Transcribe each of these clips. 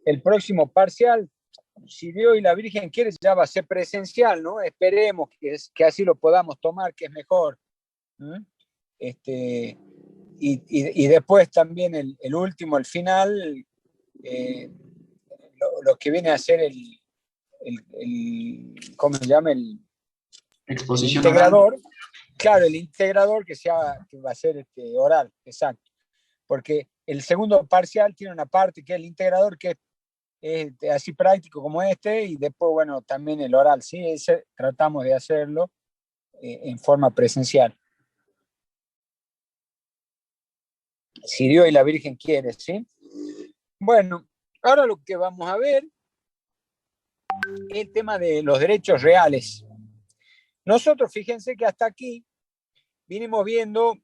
el próximo parcial, si Dios y la Virgen quiere, ya va a ser presencial, ¿no? Esperemos que así lo podamos tomar, que es mejor. ¿Mm? Y después también el último, el final, lo que viene a ser ¿cómo se llama? El Exposición integrador. oral. Claro, el integrador que va a ser oral, exacto. Porque el segundo parcial tiene una parte que es el integrador, que es así práctico como y después, bueno, también el oral, ¿sí? Ese tratamos de hacerlo en forma presencial. Si Dios y la Virgen quiere, ¿sí? Bueno, ahora lo que vamos a ver es el tema de los derechos reales. Nosotros, fíjense que hasta aquí vinimos viendo,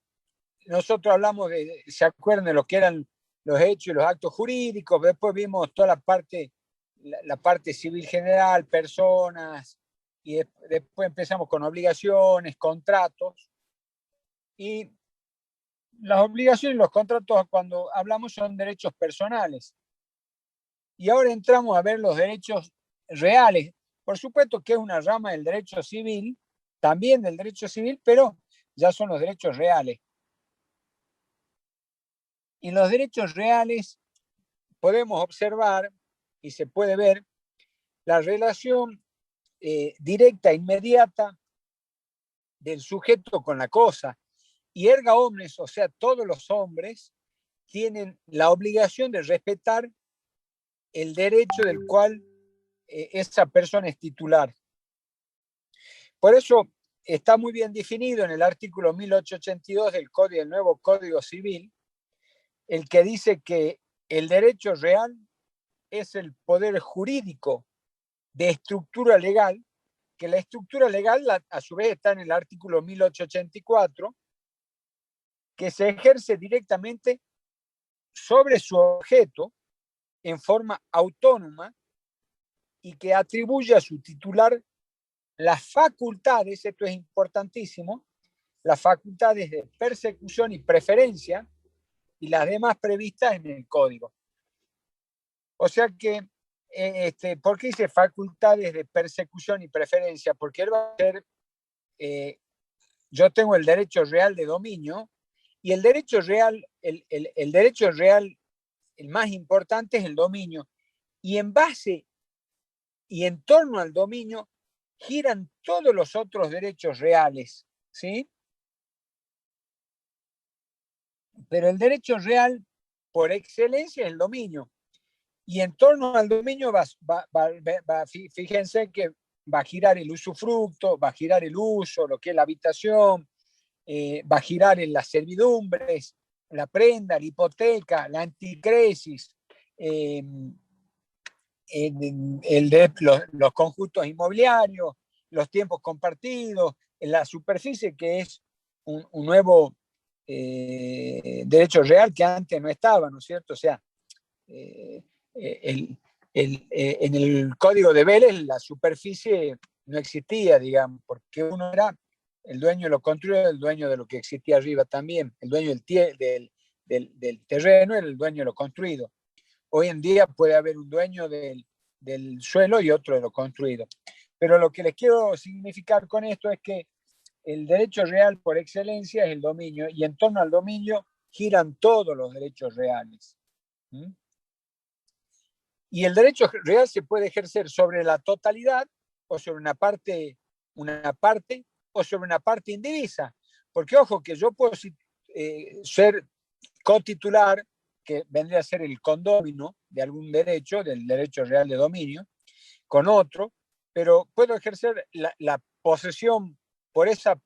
nosotros hablamos ¿se acuerdan de lo que eran los hechos y los actos jurídicos? Después vimos toda la parte civil general, personas, y después empezamos con obligaciones, contratos, y las obligaciones y los contratos cuando hablamos son derechos personales. Y ahora entramos a ver los derechos reales. Por supuesto que es una rama del derecho civil, también del derecho civil, pero ya son los derechos reales. Y en los derechos reales podemos observar y se puede ver la relación directa, inmediata del sujeto con la cosa. Y erga omnes, o sea, todos los hombres tienen la obligación de respetar el derecho del cual esa persona es titular. Por eso está muy bien definido en el artículo 1882 del nuevo Código Civil, el que dice que el derecho real es el poder jurídico de estructura legal, que la estructura legal a su vez está en el artículo 1884, que se ejerce directamente sobre su objeto en forma autónoma y que atribuye a su titular las facultades, esto es importantísimo, las facultades de persecución y preferencia y las demás previstas en el código. O sea que, ¿por qué dice facultades de persecución y preferencia? Porque él va a ser, yo tengo el derecho real de dominio y el derecho real, el derecho real, el más importante es el dominio. Y en base y en torno al dominio giran todos los otros derechos reales, ¿sí? Pero el derecho real, por excelencia, es el dominio. Y en torno al dominio fíjense que va a girar el usufructo, va a girar el uso, lo que es la habitación, va a girar en las servidumbres, la prenda, la hipoteca, la anticresis, los conjuntos inmobiliarios, los tiempos compartidos, la superficie, que es un nuevo derecho real que antes no estaba, ¿no es cierto? O sea, en el código de Vélez la superficie no existía, digamos, porque uno era el dueño de lo construido, el dueño de lo que existía arriba también, el dueño del terreno era el dueño de lo construido. Hoy en día puede haber un dueño del suelo y otro de lo construido. Pero lo que les quiero significar con esto es que el derecho real por excelencia es el dominio, y en torno al dominio giran todos los derechos reales. ¿Mm? Y el derecho real se puede ejercer sobre la totalidad o sobre una parte o sobre una parte indivisa. Porque ojo que yo puedo ser cotitular, que vendría a ser el condómino de algún derecho, del derecho real de dominio, con otro, pero puedo ejercer la posesión por esa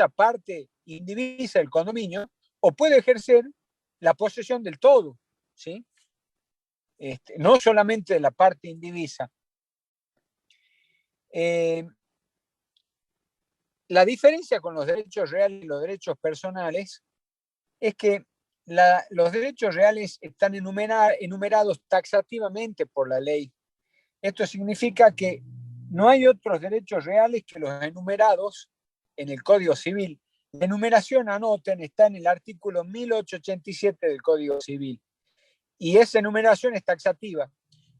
parte indivisa del condominio, o puedo ejercer la posesión del todo, ¿sí? No solamente de la parte indivisa. La diferencia con los derechos reales y los derechos personales es que los derechos reales están enumerados taxativamente por la ley. Esto significa que no hay otros derechos reales que los enumerados en el Código Civil. La enumeración, anoten, está en el artículo 1887 del Código Civil. y esa enumeración es taxativa.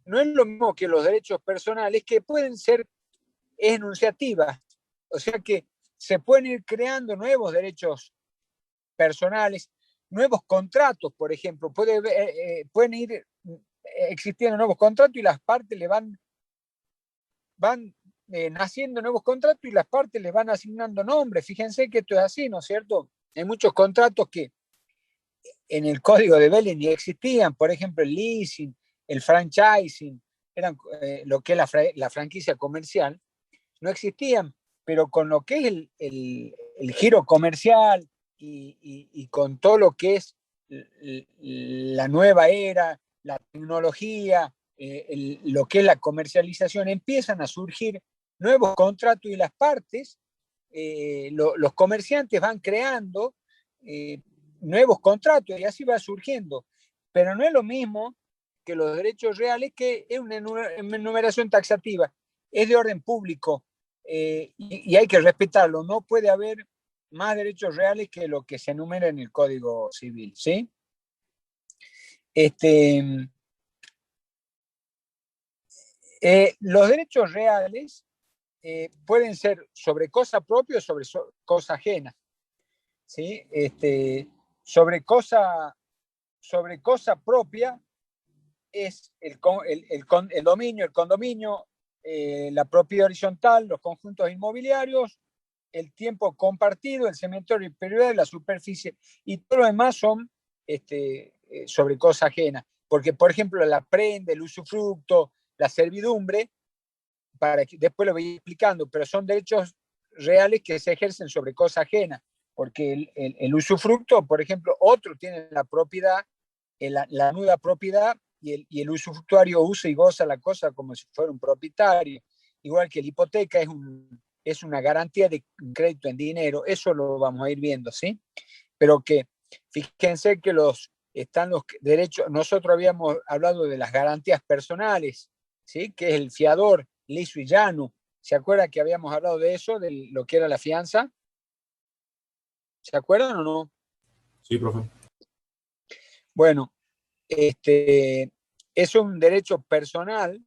No es lo mismo que los derechos personales, que pueden ser enunciativas, o sea que se pueden ir creando nuevos derechos personales, nuevos contratos, por ejemplo, pueden ir existiendo nuevos contratos y las partes le van naciendo nuevos contratos y las partes le van asignando nombres. Fíjense que esto es así, ¿no es cierto? Hay muchos contratos que en el código de Belén ni existían, por ejemplo, el leasing, el franchising, eran lo que es la franquicia comercial, no existían, pero con lo que es el giro comercial y con todo lo que es la nueva era, la tecnología, lo que es la comercialización, empiezan a surgir nuevos contratos y las partes, los comerciantes van creando nuevos contratos y así va surgiendo. Pero no es lo mismo que los derechos reales, que es una enumeración taxativa, es de orden público y hay que respetarlo. No puede haber más derechos reales que lo que se enumera en el Código Civil, ¿sí? Los derechos reales pueden ser sobre cosa propia o sobre cosa ajena, ¿sí? Sobre cosa propia es el dominio, el condominio, la propiedad horizontal, los conjuntos inmobiliarios, el tiempo compartido, el cementerio privado, la superficie, y todo lo demás son sobre cosa ajena. Porque, por ejemplo, la prenda, el usufructo, la servidumbre, después lo voy explicando, pero son derechos reales que se ejercen sobre cosa ajena, porque el usufructo, por ejemplo, otro tiene la propiedad, la nuda propiedad, y el usufructuario usa y goza la cosa como si fuera un propietario, igual que la hipoteca es una garantía de crédito en dinero. Eso lo vamos a ir viendo, ¿sí? Pero que fíjense que están los derechos, nosotros habíamos hablado de las garantías personales, ¿sí? Que es el fiador, liso y llano. ¿Se acuerda que habíamos hablado de eso, de lo que era la fianza? ¿Se acuerdan o no? Sí, profe. Bueno, es un derecho personal,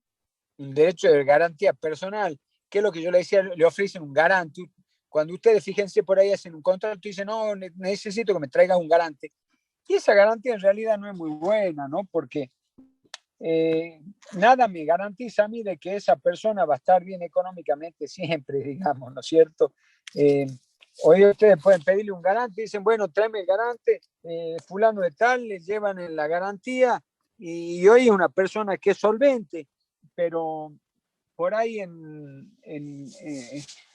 un derecho de garantía personal, que es lo que yo le decía, le ofrecen un garante. Cuando ustedes, fíjense, por ahí hacen un contrato y dicen, no, necesito que me traigas un garante. Y esa garantía en realidad no es muy buena, ¿no? Porque nada me garantiza a mí de que esa persona va a estar bien económicamente siempre, digamos, ¿no es cierto? Hoy ustedes pueden pedirle un garante, dicen, bueno, tráeme el garante, fulano de tal, le llevan en la garantía y hoy es una persona que es solvente, pero por ahí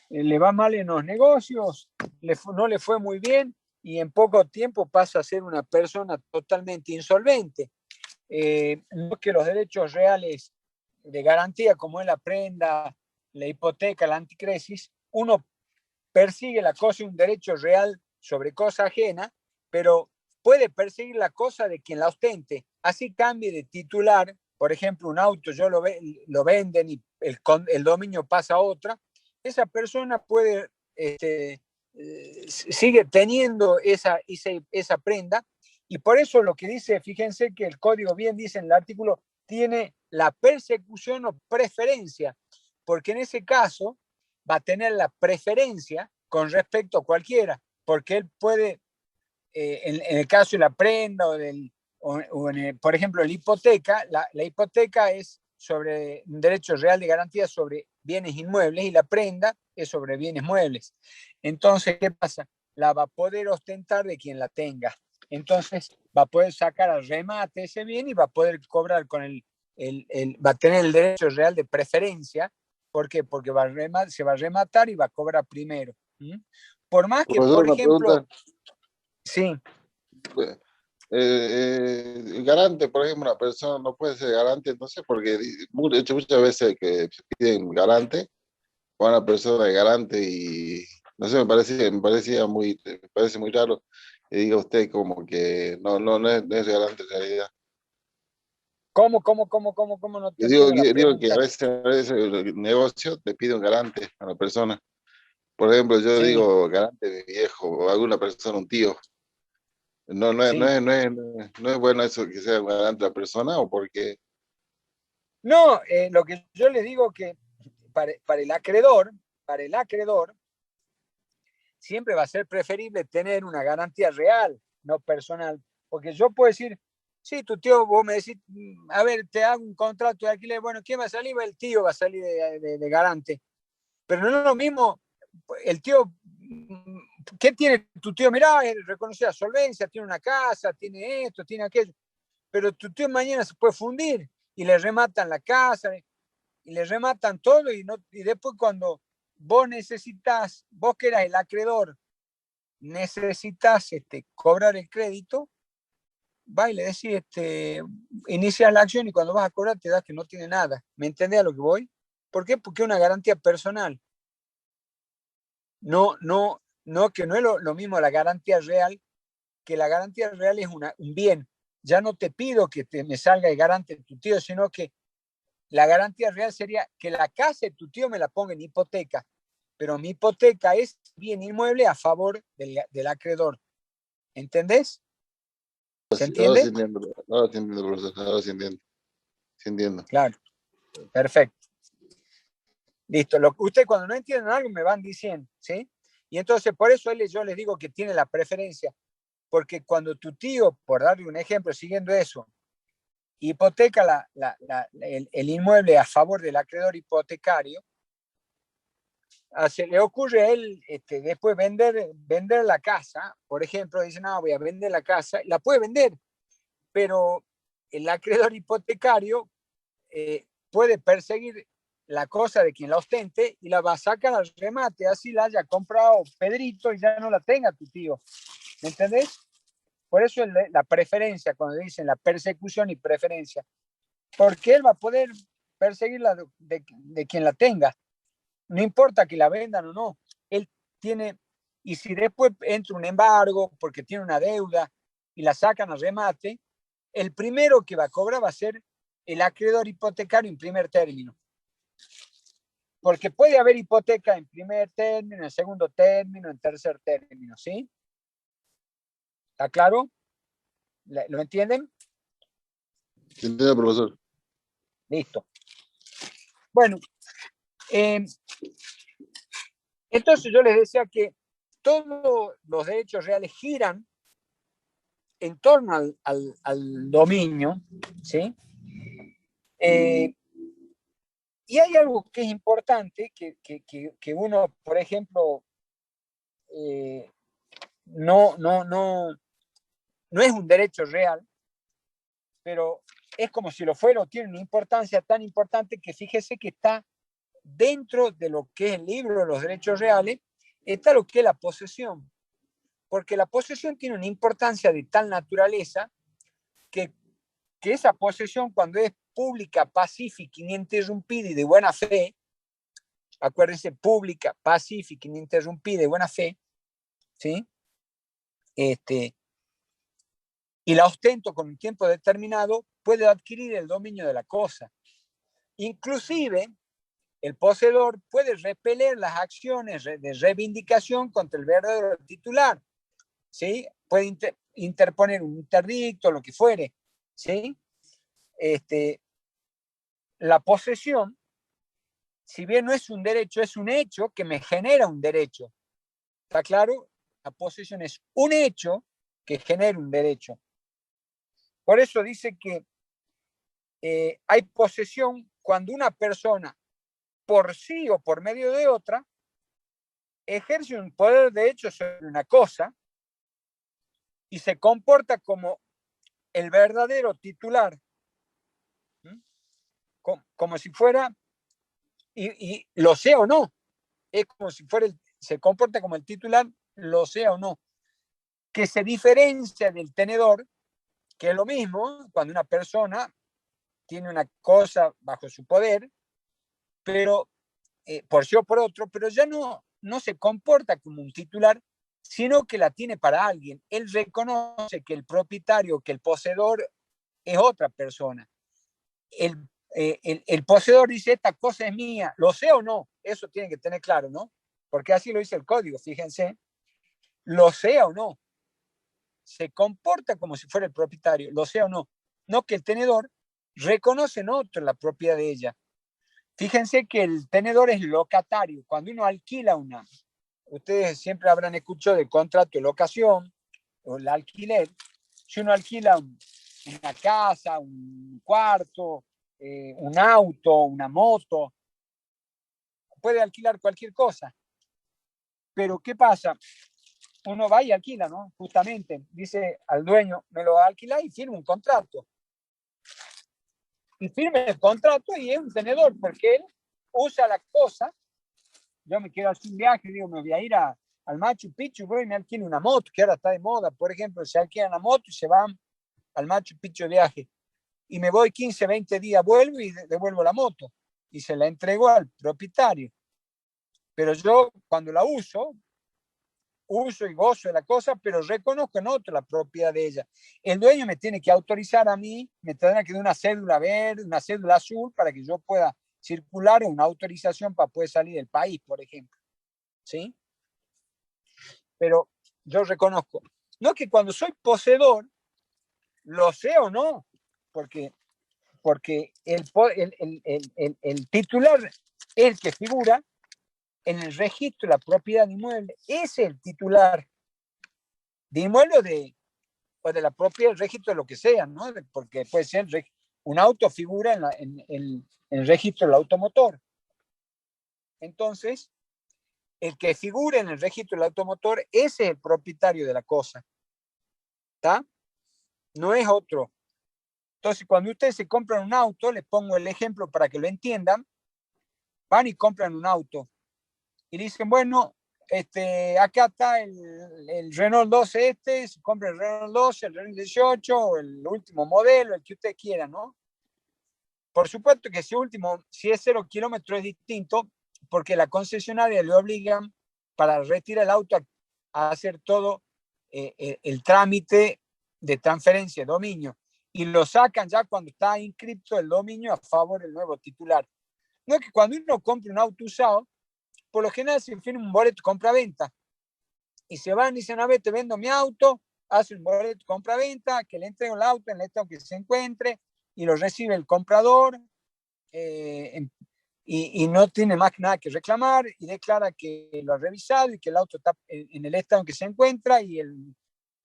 le va mal en los negocios, no le fue muy bien y en poco tiempo pasa a ser una persona totalmente insolvente. No que los derechos reales de garantía, como es la prenda, la hipoteca, la anticresis, uno persigue la cosa, un derecho real sobre cosa ajena, pero puede perseguir la cosa de quien la ostente. Así cambie de titular, por ejemplo, un auto, lo venden y el dominio pasa a otra, esa persona puede, sigue teniendo esa prenda, y por eso lo que dice, fíjense que el código bien dice en el artículo, tiene la persecución o preferencia, porque en ese caso va a tener la preferencia con respecto a cualquiera, porque él puede, en el caso de la prenda por ejemplo, la hipoteca, la hipoteca es sobre un derecho real de garantía sobre bienes inmuebles y la prenda es sobre bienes muebles. Entonces, ¿qué pasa? La va a poder ostentar de quien la tenga. Entonces, va a poder sacar al remate ese bien y va a poder cobrar con va a tener el derecho real de preferencia. ¿Por qué? Porque se va a rematar y va a cobrar primero. Por más que, Profesor, por ejemplo, sí. El garante, por ejemplo, una persona no puede ser garante, entonces, porque muchas veces que piden garante, o una persona de garante y no sé, me parece muy raro que diga usted como que no es garante en realidad. ¿Cómo no te entiendo la Digo que pregunta? a veces el negocio te pide un garante a la persona. Por ejemplo, yo Sí. digo garante de mi viejo o alguna persona, un tío. ¿sí? No es bueno eso que sea garante la persona o porque No, lo que yo le digo que para para el acreedor, siempre va a ser preferible tener una garantía real, no personal. Porque yo puedo decir, sí, tu tío, vos me decís, a ver, te hago un contrato de alquiler, bueno, ¿quién va a salir? El tío va a salir de garante. Pero no es lo mismo, el tío, ¿qué tiene tu tío? Mirá, reconoce la solvencia, tiene una casa, tiene esto, tiene aquello. Pero tu tío mañana se puede fundir y le rematan la casa y le rematan todo y después cuando vos necesitas, vos que eras el acreedor, necesitas cobrar el crédito, va y le decís, inicias la acción y cuando vas a cobrar te das que no tiene nada. ¿Me entendés a lo que voy? ¿Por qué? Porque es una garantía personal. No, que no es lo mismo la garantía real, que la garantía real es un bien. Ya no te pido que me salga el garante de tu tío, sino que la garantía real sería que la casa de tu tío me la ponga en hipoteca, pero mi hipoteca es bien inmueble a favor del acreedor. ¿Entendés? ¿Se ahora sí entiende? entiendo, ahora sí entiendo, profesor, ahora sí entiendo. Claro, perfecto. Listo. Usted cuando no entienden algo me van diciendo, ¿sí? Y entonces por eso yo les digo que tiene la preferencia, porque cuando tu tío, por darle un ejemplo, siguiendo eso, hipoteca el inmueble a favor del acreedor hipotecario, se le ocurre a él después vender la casa, por ejemplo, dice, no, voy a vender la casa, la puede vender, pero el acreedor hipotecario puede perseguir la cosa de quien la ostente y la va a sacar al remate, así la haya comprado Pedrito y ya no la tenga tu tío. ¿Me entendés? Por eso es la preferencia, cuando dicen la persecución y preferencia, porque él va a poder perseguirla de quien la tenga. No importa que la vendan o no, él tiene, y si después entra un embargo porque tiene una deuda y la sacan al remate, el primero que va a cobrar va a ser el acreedor hipotecario en primer término. Porque puede haber hipoteca en primer término, en segundo término, en tercer término, ¿sí? ¿Está claro? ¿Lo entienden? Sí entiendo, profesor. Listo. Bueno, entonces yo les decía que todos los derechos reales giran en torno al dominio, ¿sí? Eh, y hay algo que es importante, que uno, por ejemplo, eh, no es un derecho real, pero es como si lo fuera, o tiene una importancia tan importante que fíjese que está dentro de lo que es el libro de los derechos reales, está lo que es la posesión, porque la posesión tiene una importancia de tal naturaleza que, que esa posesión cuando es pública, pacífica, ininterrumpida y de buena fe, acuérdense, pública, pacífica, ininterrumpida y de buena fe, ¿sí? Y la ostento con un tiempo determinado, puede adquirir el dominio de la cosa. Inclusive, el poseedor puede repeler las acciones de reivindicación contra el verdadero titular, ¿sí? Puede interponer un interdicto, lo que fuere, ¿sí? La posesión, si bien no es un derecho, es un hecho que me genera un derecho. ¿Está claro? La posesión es un hecho que genera un derecho. Por eso dice que hay posesión cuando una persona, por sí o por medio de otra, ejerce un poder de hecho sobre una cosa y se comporta como el verdadero titular, ¿sí? Como si fuera, y lo sea o no, es como si fuera, se comporta como el titular, lo sea o no, que se diferencia del tenedor, que es lo mismo cuando una persona tiene una cosa bajo su poder, pero por sí o por otro, pero ya no se comporta como un titular, sino que la tiene para alguien. Él reconoce que el propietario, que el poseedor es otra persona. El poseedor dice, esta cosa es mía, lo sé o no, eso tiene que tener claro, ¿no? Porque así lo dice el código, fíjense, lo sea o no. se comporta como si fuera el propietario, lo sea o no. No que el tenedor reconoce en otro la propiedad de ella. Fíjense que el tenedor es locatario. Cuando uno alquila ustedes siempre habrán escuchado del contrato de locación o el alquiler. Si uno alquila una casa, un cuarto, un auto, una moto, puede alquilar cualquier cosa. Pero ¿qué pasa? Uno va y alquila, ¿no? Justamente, dice al dueño, me lo va a alquilar y firma un contrato. Y firma el contrato y es un tenedor, porque él usa la cosa. Yo me quiero hacer un viaje, digo, me voy a ir al Machu Picchu, voy y me alquilo una moto, que ahora está de moda, por ejemplo, se alquila una moto y se van al Machu Picchu de viaje. Y me voy 15, 20 días, vuelvo y devuelvo la moto. Y se la entrego al propietario. Pero yo, cuando la uso y gozo de la cosa, pero reconozco en otro la propiedad de ella. El dueño me tiene que autorizar a mí, me tendrá que dar una cédula verde, una cédula azul, para que yo pueda circular, una autorización para poder salir del país, por ejemplo. ¿Sí? Pero yo reconozco. No que cuando soy poseedor, lo sé o no, porque el titular es el que figura en el registro de la propiedad de inmueble. Es el titular de inmueble o de la propia registro de lo que sea, ¿no? Porque puede ser un auto figura en el registro del automotor. Entonces, el que figura en el registro del automotor, ese es el propietario de la cosa. ¿Está? No es otro. Entonces, cuando ustedes se compran un auto, les pongo el ejemplo para que lo entiendan, van y compran un auto y dicen, bueno, acá está el Renault 12 se compra el Renault 12, el Renault 18, el último modelo, el que usted quiera, ¿no? Por supuesto que si es 0 kilómetros es distinto, porque la concesionaria le obligan para retirar el auto a hacer todo el trámite de transferencia de dominio y lo sacan ya cuando está inscrito el dominio a favor del nuevo titular. No es que cuando uno compra un auto usado, por lo general se firma un boleto compra-venta y se van y dicen, a ver, te vendo mi auto, hace un boleto compra-venta, que le entrego el auto en el estado que se encuentre y lo recibe el comprador y no tiene más nada que reclamar y declara que lo ha revisado y que el auto está en el estado en que se encuentra y el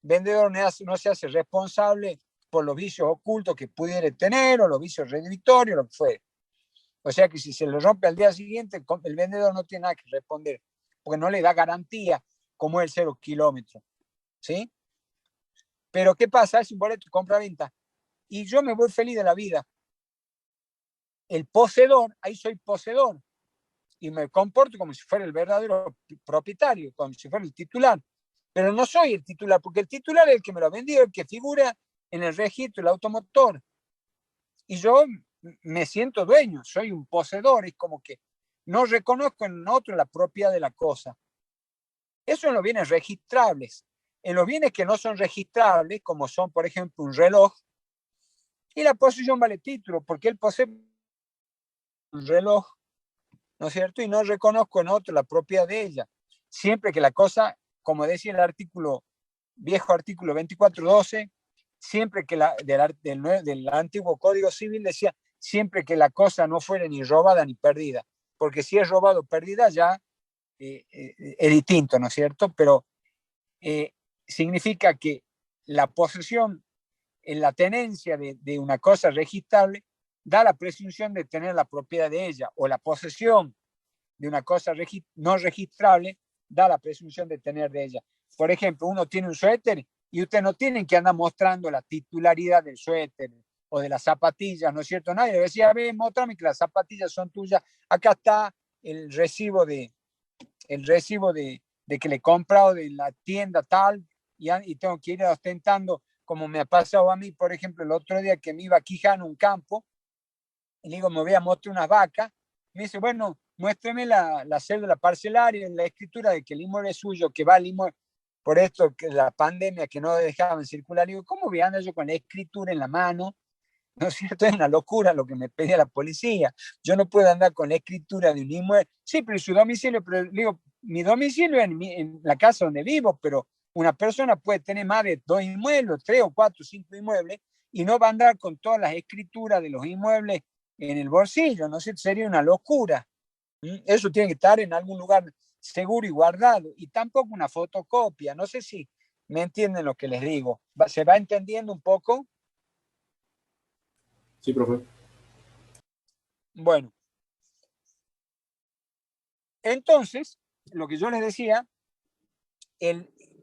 vendedor no se hace responsable por los vicios ocultos que pudiera tener o los vicios redditorios, lo que fuere. O sea que si se lo rompe al día siguiente, el vendedor no tiene nada que responder, porque no le da garantía como el 0 kilómetros. ¿Sí? Pero ¿qué pasa? Es un boleto de compra-venta. Y yo me voy feliz de la vida. El poseedor, ahí soy poseedor. Y me comporto como si fuera el verdadero propietario, como si fuera el titular. Pero no soy el titular, porque el titular es el que me lo ha vendido, el que figura en el registro del automotor. Y yo me siento dueño, soy un poseedor, es como que no reconozco en otro la propiedad de la cosa. Eso en los bienes registrables. En los bienes que no son registrables, como son, por ejemplo, un reloj, y la posesión vale título, porque él posee un reloj, ¿no es cierto? Y no reconozco en otro la propiedad de ella. Siempre que la cosa, como decía el viejo artículo 2412, siempre que del antiguo Código Civil decía, siempre que la cosa no fuera ni robada ni perdida, porque si es robado o perdida ya es distinto, ¿no es cierto? Pero significa que la posesión en la tenencia de una cosa registrable da la presunción de tener la propiedad de ella, o la posesión de una cosa no registrable da la presunción de tener de ella. Por ejemplo, uno tiene un suéter y usted no tiene que andar mostrando la titularidad del suéter o de las zapatillas, ¿no es cierto? Nadie le decía, a ver, muéstrame que las zapatillas son tuyas, acá está el recibo de que le he comprado de la tienda tal y tengo que ir ostentando, como me ha pasado a mí, por ejemplo, el otro día que me iba a Quijano, un campo, y le digo, me voy a mostrar unas vacas, me dice, bueno, muéstreme la cédula parcelaria, la escritura de que el inmueble es suyo, que va al inmueble, por esto, que la pandemia que no dejaban circular. Digo, ¿cómo voy a andar yo con la escritura en la mano? ¿No es cierto? Es una locura lo que me pedía la policía. Yo no puedo andar con la escritura de un inmueble. Sí, pero su domicilio, pero digo, mi domicilio es en la casa donde vivo, pero Una persona puede tener más de 2 inmuebles, 3 o 4 o 5 inmuebles, y no va a andar con todas las escrituras de los inmuebles en el bolsillo, ¿no sé? Sería una locura. Eso tiene que estar en algún lugar seguro y guardado, y tampoco una fotocopia. No sé si me entienden lo que les digo. ¿Se va entendiendo un poco? Sí, profe. Bueno, entonces, lo que yo les decía,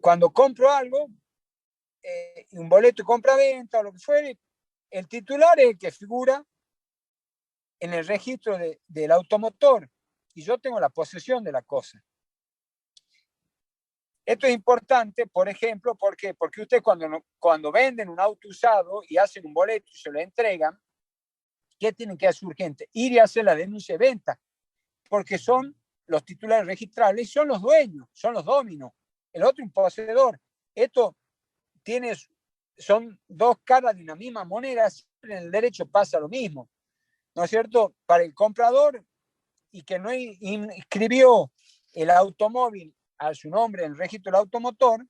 cuando compro algo, un boleto de compra-venta o lo que fuere, el titular es el que figura en el registro del automotor, y yo tengo la posesión de la cosa. Esto es importante, por ejemplo, ¿por qué? Porque ustedes cuando venden un auto usado y hacen un boleto y se lo entregan, ¿qué tienen que hacer urgente? Ir y hacer la denuncia de venta, porque son los titulares registrables y son los dueños, son los dominos. El otro un poseedor. Esto son dos caras de una misma moneda, siempre en el derecho pasa lo mismo, ¿no es cierto? Para el comprador y que no inscribió el automóvil a su nombre en el registro del automotor,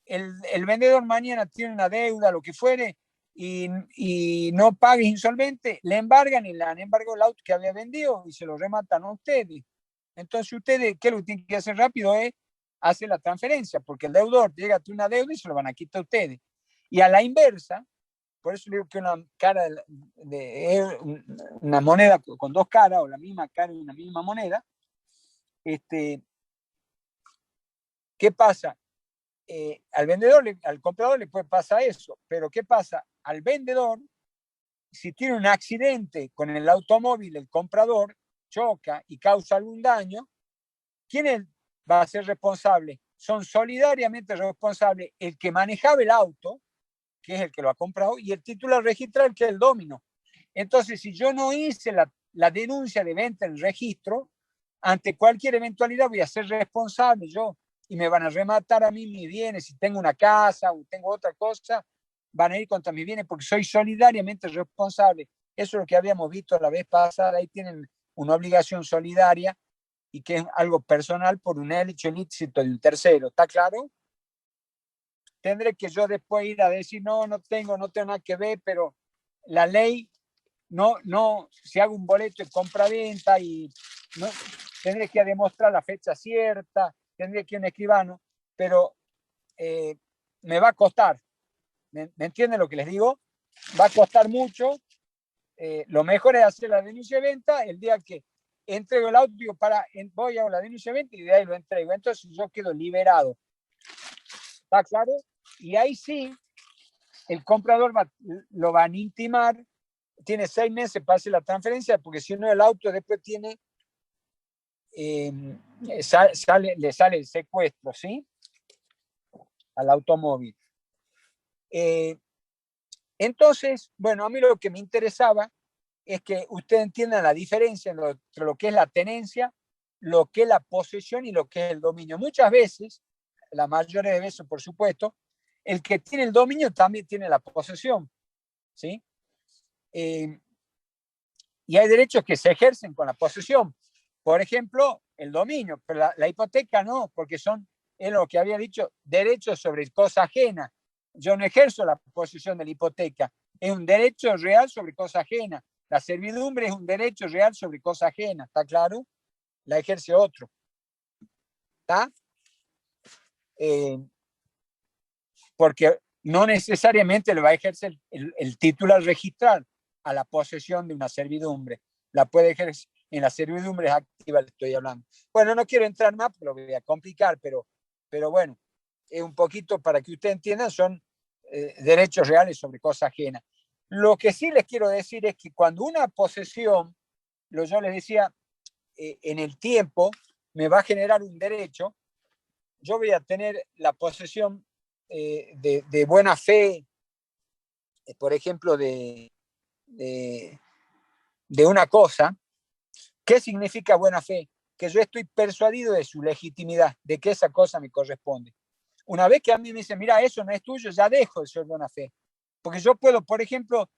el vendedor mañana tiene una deuda, lo que fuere, y no paga insolvente, le embargan y le han embargado el auto que había vendido y se lo rematan a ustedes. Entonces ustedes, ¿qué es lo que tienen que hacer rápido? Es hacer la transferencia, porque el deudor llega a tener una deuda y se lo van a quitar a ustedes. Y a la inversa, por eso digo que una cara una moneda con dos caras, o la misma cara y una misma moneda, ¿qué pasa? Al vendedor, al comprador le puede pasar eso, pero ¿qué pasa? Al vendedor, si tiene un accidente con el automóvil, el comprador choca y causa algún daño, ¿quién va a ser responsable? Son solidariamente responsables el que manejaba el auto, que es el que lo ha comprado, y el titular registral, que es el domino. Entonces, si yo no hice la denuncia de venta en el registro, ante cualquier eventualidad voy a ser responsable yo, y me van a rematar a mí mis bienes. Si tengo una casa o tengo otra cosa, van a ir contra mis bienes porque soy solidariamente responsable. Eso es lo que habíamos visto la vez pasada. Ahí tienen una obligación solidaria y que es algo personal por un hecho ilícito de un tercero. ¿Está claro? Tendré que yo después ir a decir, no tengo nada que ver, pero la ley, si hago un boleto de compra-venta y no, tendré que demostrar la fecha cierta, tendré que ir a un escribano, pero me va a costar. ¿Me entienden lo que les digo? Va a costar mucho. Lo mejor es hacer la denuncia de venta el día que entrego el auto, digo, voy a la denuncia de venta y de ahí lo entrego. Entonces yo quedo liberado. ¿Está claro? Y ahí sí, el comprador lo van a intimar, tiene 6 meses para hacer la transferencia, porque si no el auto después tiene, le sale el secuestro, ¿sí? Al automóvil. Entonces, bueno, a mí lo que me interesaba es que ustedes entiendan la diferencia entre lo que es la tenencia, lo que es la posesión y lo que es el dominio. Muchas veces, la mayoría de veces, por supuesto, el que tiene el dominio también tiene la posesión, ¿sí? Y hay derechos que se ejercen con la posesión. Por ejemplo, el dominio, pero la hipoteca no, porque es lo que había dicho, derechos sobre cosa ajena. Yo no ejerzo la posesión de la hipoteca, es un derecho real sobre cosa ajena. La servidumbre es un derecho real sobre cosa ajena, ¿está claro? La ejerce otro. ¿Está? Porque no necesariamente lo va a ejercer el titular registral a la posesión de una servidumbre. La puede ejercer en las servidumbres activas, le estoy hablando. Bueno, no quiero entrar más porque lo voy a complicar, pero bueno, es un poquito para que ustedes entiendan, son derechos reales sobre cosa ajena. Lo que sí les quiero decir es que cuando una posesión, yo les decía, en el tiempo me va a generar un derecho, yo voy a tener la posesión de buena fe, por ejemplo, de una cosa. ¿Qué significa buena fe? Que yo estoy persuadido de su legitimidad, de que esa cosa me corresponde. Una vez que a mí me dicen, mira, eso no es tuyo, ya dejo de ser buena fe. Porque yo puedo, por ejemplo,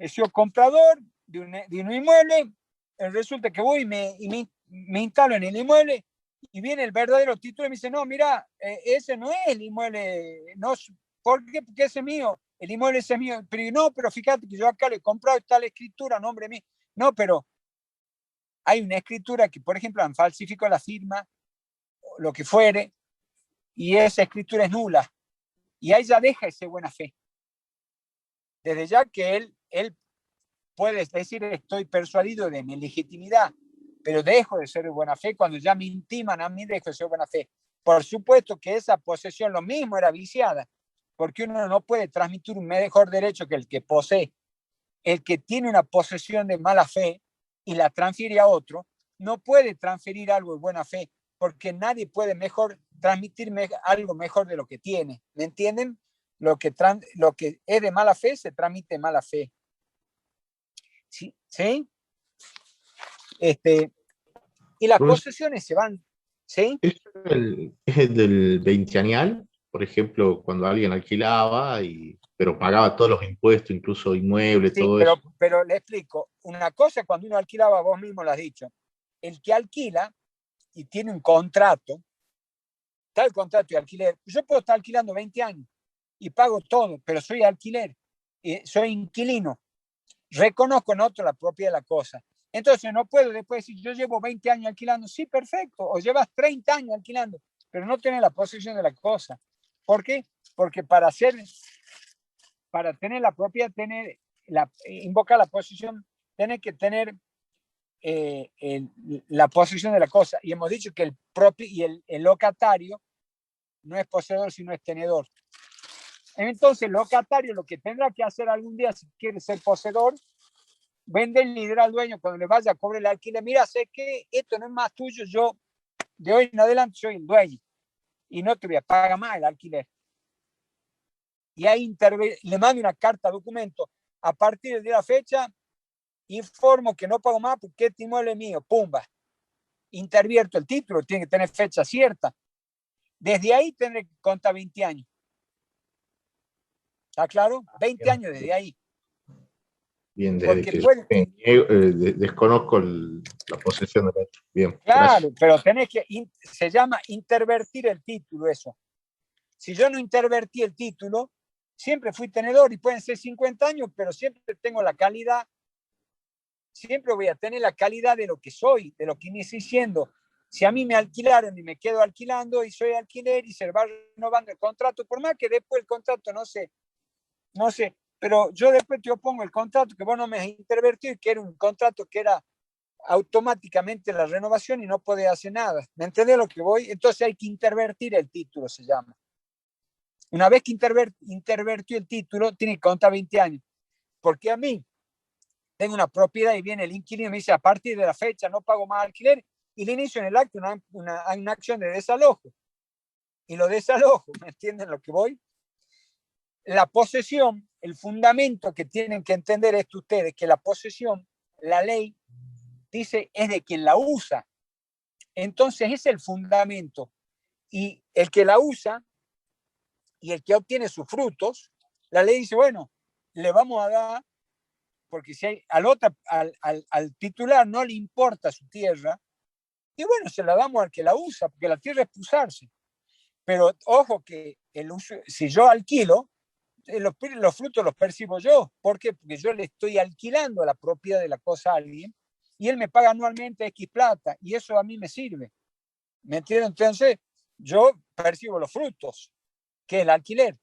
soy comprador de un inmueble, resulta que voy y me instalo en el inmueble Y viene el verdadero título y me dice, no, mira, ese no es el inmueble, no, ¿por qué? Porque ese es mío, el inmueble ese es mío. Pero no, pero fíjate que yo acá le he comprado tal escritura, nombre mío. No, pero hay una escritura que, por ejemplo, han falsificado la firma, lo que fuere, y esa escritura es nula. Y ahí ya deja ese buena fe. Desde ya que él puede decir, estoy persuadido de mi legitimidad, pero dejo de ser de buena fe cuando ya me intiman a mí, dejo de ser de buena fe. Por supuesto que esa posesión lo mismo era viciada, porque uno no puede transmitir un mejor derecho que el que posee. El que tiene una posesión de mala fe y la transfiere a otro, no puede transferir algo de buena fe, porque nadie puede mejor transmitir algo mejor de lo que tiene. ¿Me entienden? Lo que es de mala fe se transmite de mala fe. ¿Sí? ¿Sí? Y las Profesor, posesiones se van. ¿Sí? es el del veinteañal, por ejemplo, cuando alguien alquilaba, pero pagaba todos los impuestos, incluso inmueble, Sí, todo eso. pero le explico. Una cosa cuando uno alquilaba, vos mismo lo has dicho. El que alquila y tiene un contrato, está el contrato de alquiler. Yo puedo estar alquilando 20 años y pago todo, pero soy alquiler, soy inquilino. Reconozco en otro la propiedad de la cosa. Entonces no puedo después decir, yo llevo 20 años alquilando. Sí, perfecto. O llevas 30 años alquilando, pero no tenés la posesión de la cosa. ¿Por qué? Porque para tener la propiedad, invocar la posesión, tenés que tener la posesión de la cosa. Y hemos dicho que el propio y el locatario no es poseedor, sino es tenedor. Entonces, el locatario lo que tendrá que hacer algún día, si quiere ser poseedor, vende el líder al dueño cuando le vaya a cobrar el alquiler. Mira, sé que esto no es más tuyo, yo de hoy en adelante soy el dueño y no te voy a pagar más el alquiler. Y ahí le mando una carta, documento. A partir de la fecha, informo que no pago más porque este inmueble es mío. Pumba. Intervierto el título, tiene que tener fecha cierta. Desde ahí tendré que contar 20 años. ¿Está claro? 20 años desde ahí. Bien, desde Porque que puede, desconozco la posesión del otro. Bien, claro, gracias. pero se llama intervertir el título eso. Si yo no intervertí el título, siempre fui tenedor y pueden ser 50 años, pero siempre tengo la calidad, siempre voy a tener la calidad de lo que soy, de lo que inicié siendo. Si a mí me alquilaron y me quedo alquilando y soy alquiler y se va renovando el contrato, por más que después el contrato no sé, pero yo después te opongo el contrato que vos no me has intervertido y que era un contrato que era automáticamente la renovación y no podés hacer nada. ¿Me entendés lo que voy? Entonces hay que intervertir el título, se llama. Una vez que intervertió el título, tiene que contar 20 años. Porque a mí tengo una propiedad y viene el inquilino y me dice, a partir de la fecha no pago más alquiler, y le inicio en el acto una acción de desalojo. Y lo desalojo, ¿me entienden lo que voy? La posesión, el fundamento que tienen que entender esto ustedes, que la posesión, la ley, dice, es de quien la usa. Entonces es el fundamento. Y el que la usa y el que obtiene sus frutos, la ley dice, bueno, le vamos a dar, porque si hay, al titular no le importa su tierra, y bueno, se la damos al que la usa, porque la tierra es usarse. Pero ojo que si yo alquilo, los frutos los percibo yo. ¿Por qué? Porque yo le estoy alquilando la propiedad de la cosa a alguien y él me paga anualmente X plata y eso a mí me sirve. ¿Me entienden? Entonces, yo percibo los frutos, que es el alquiler.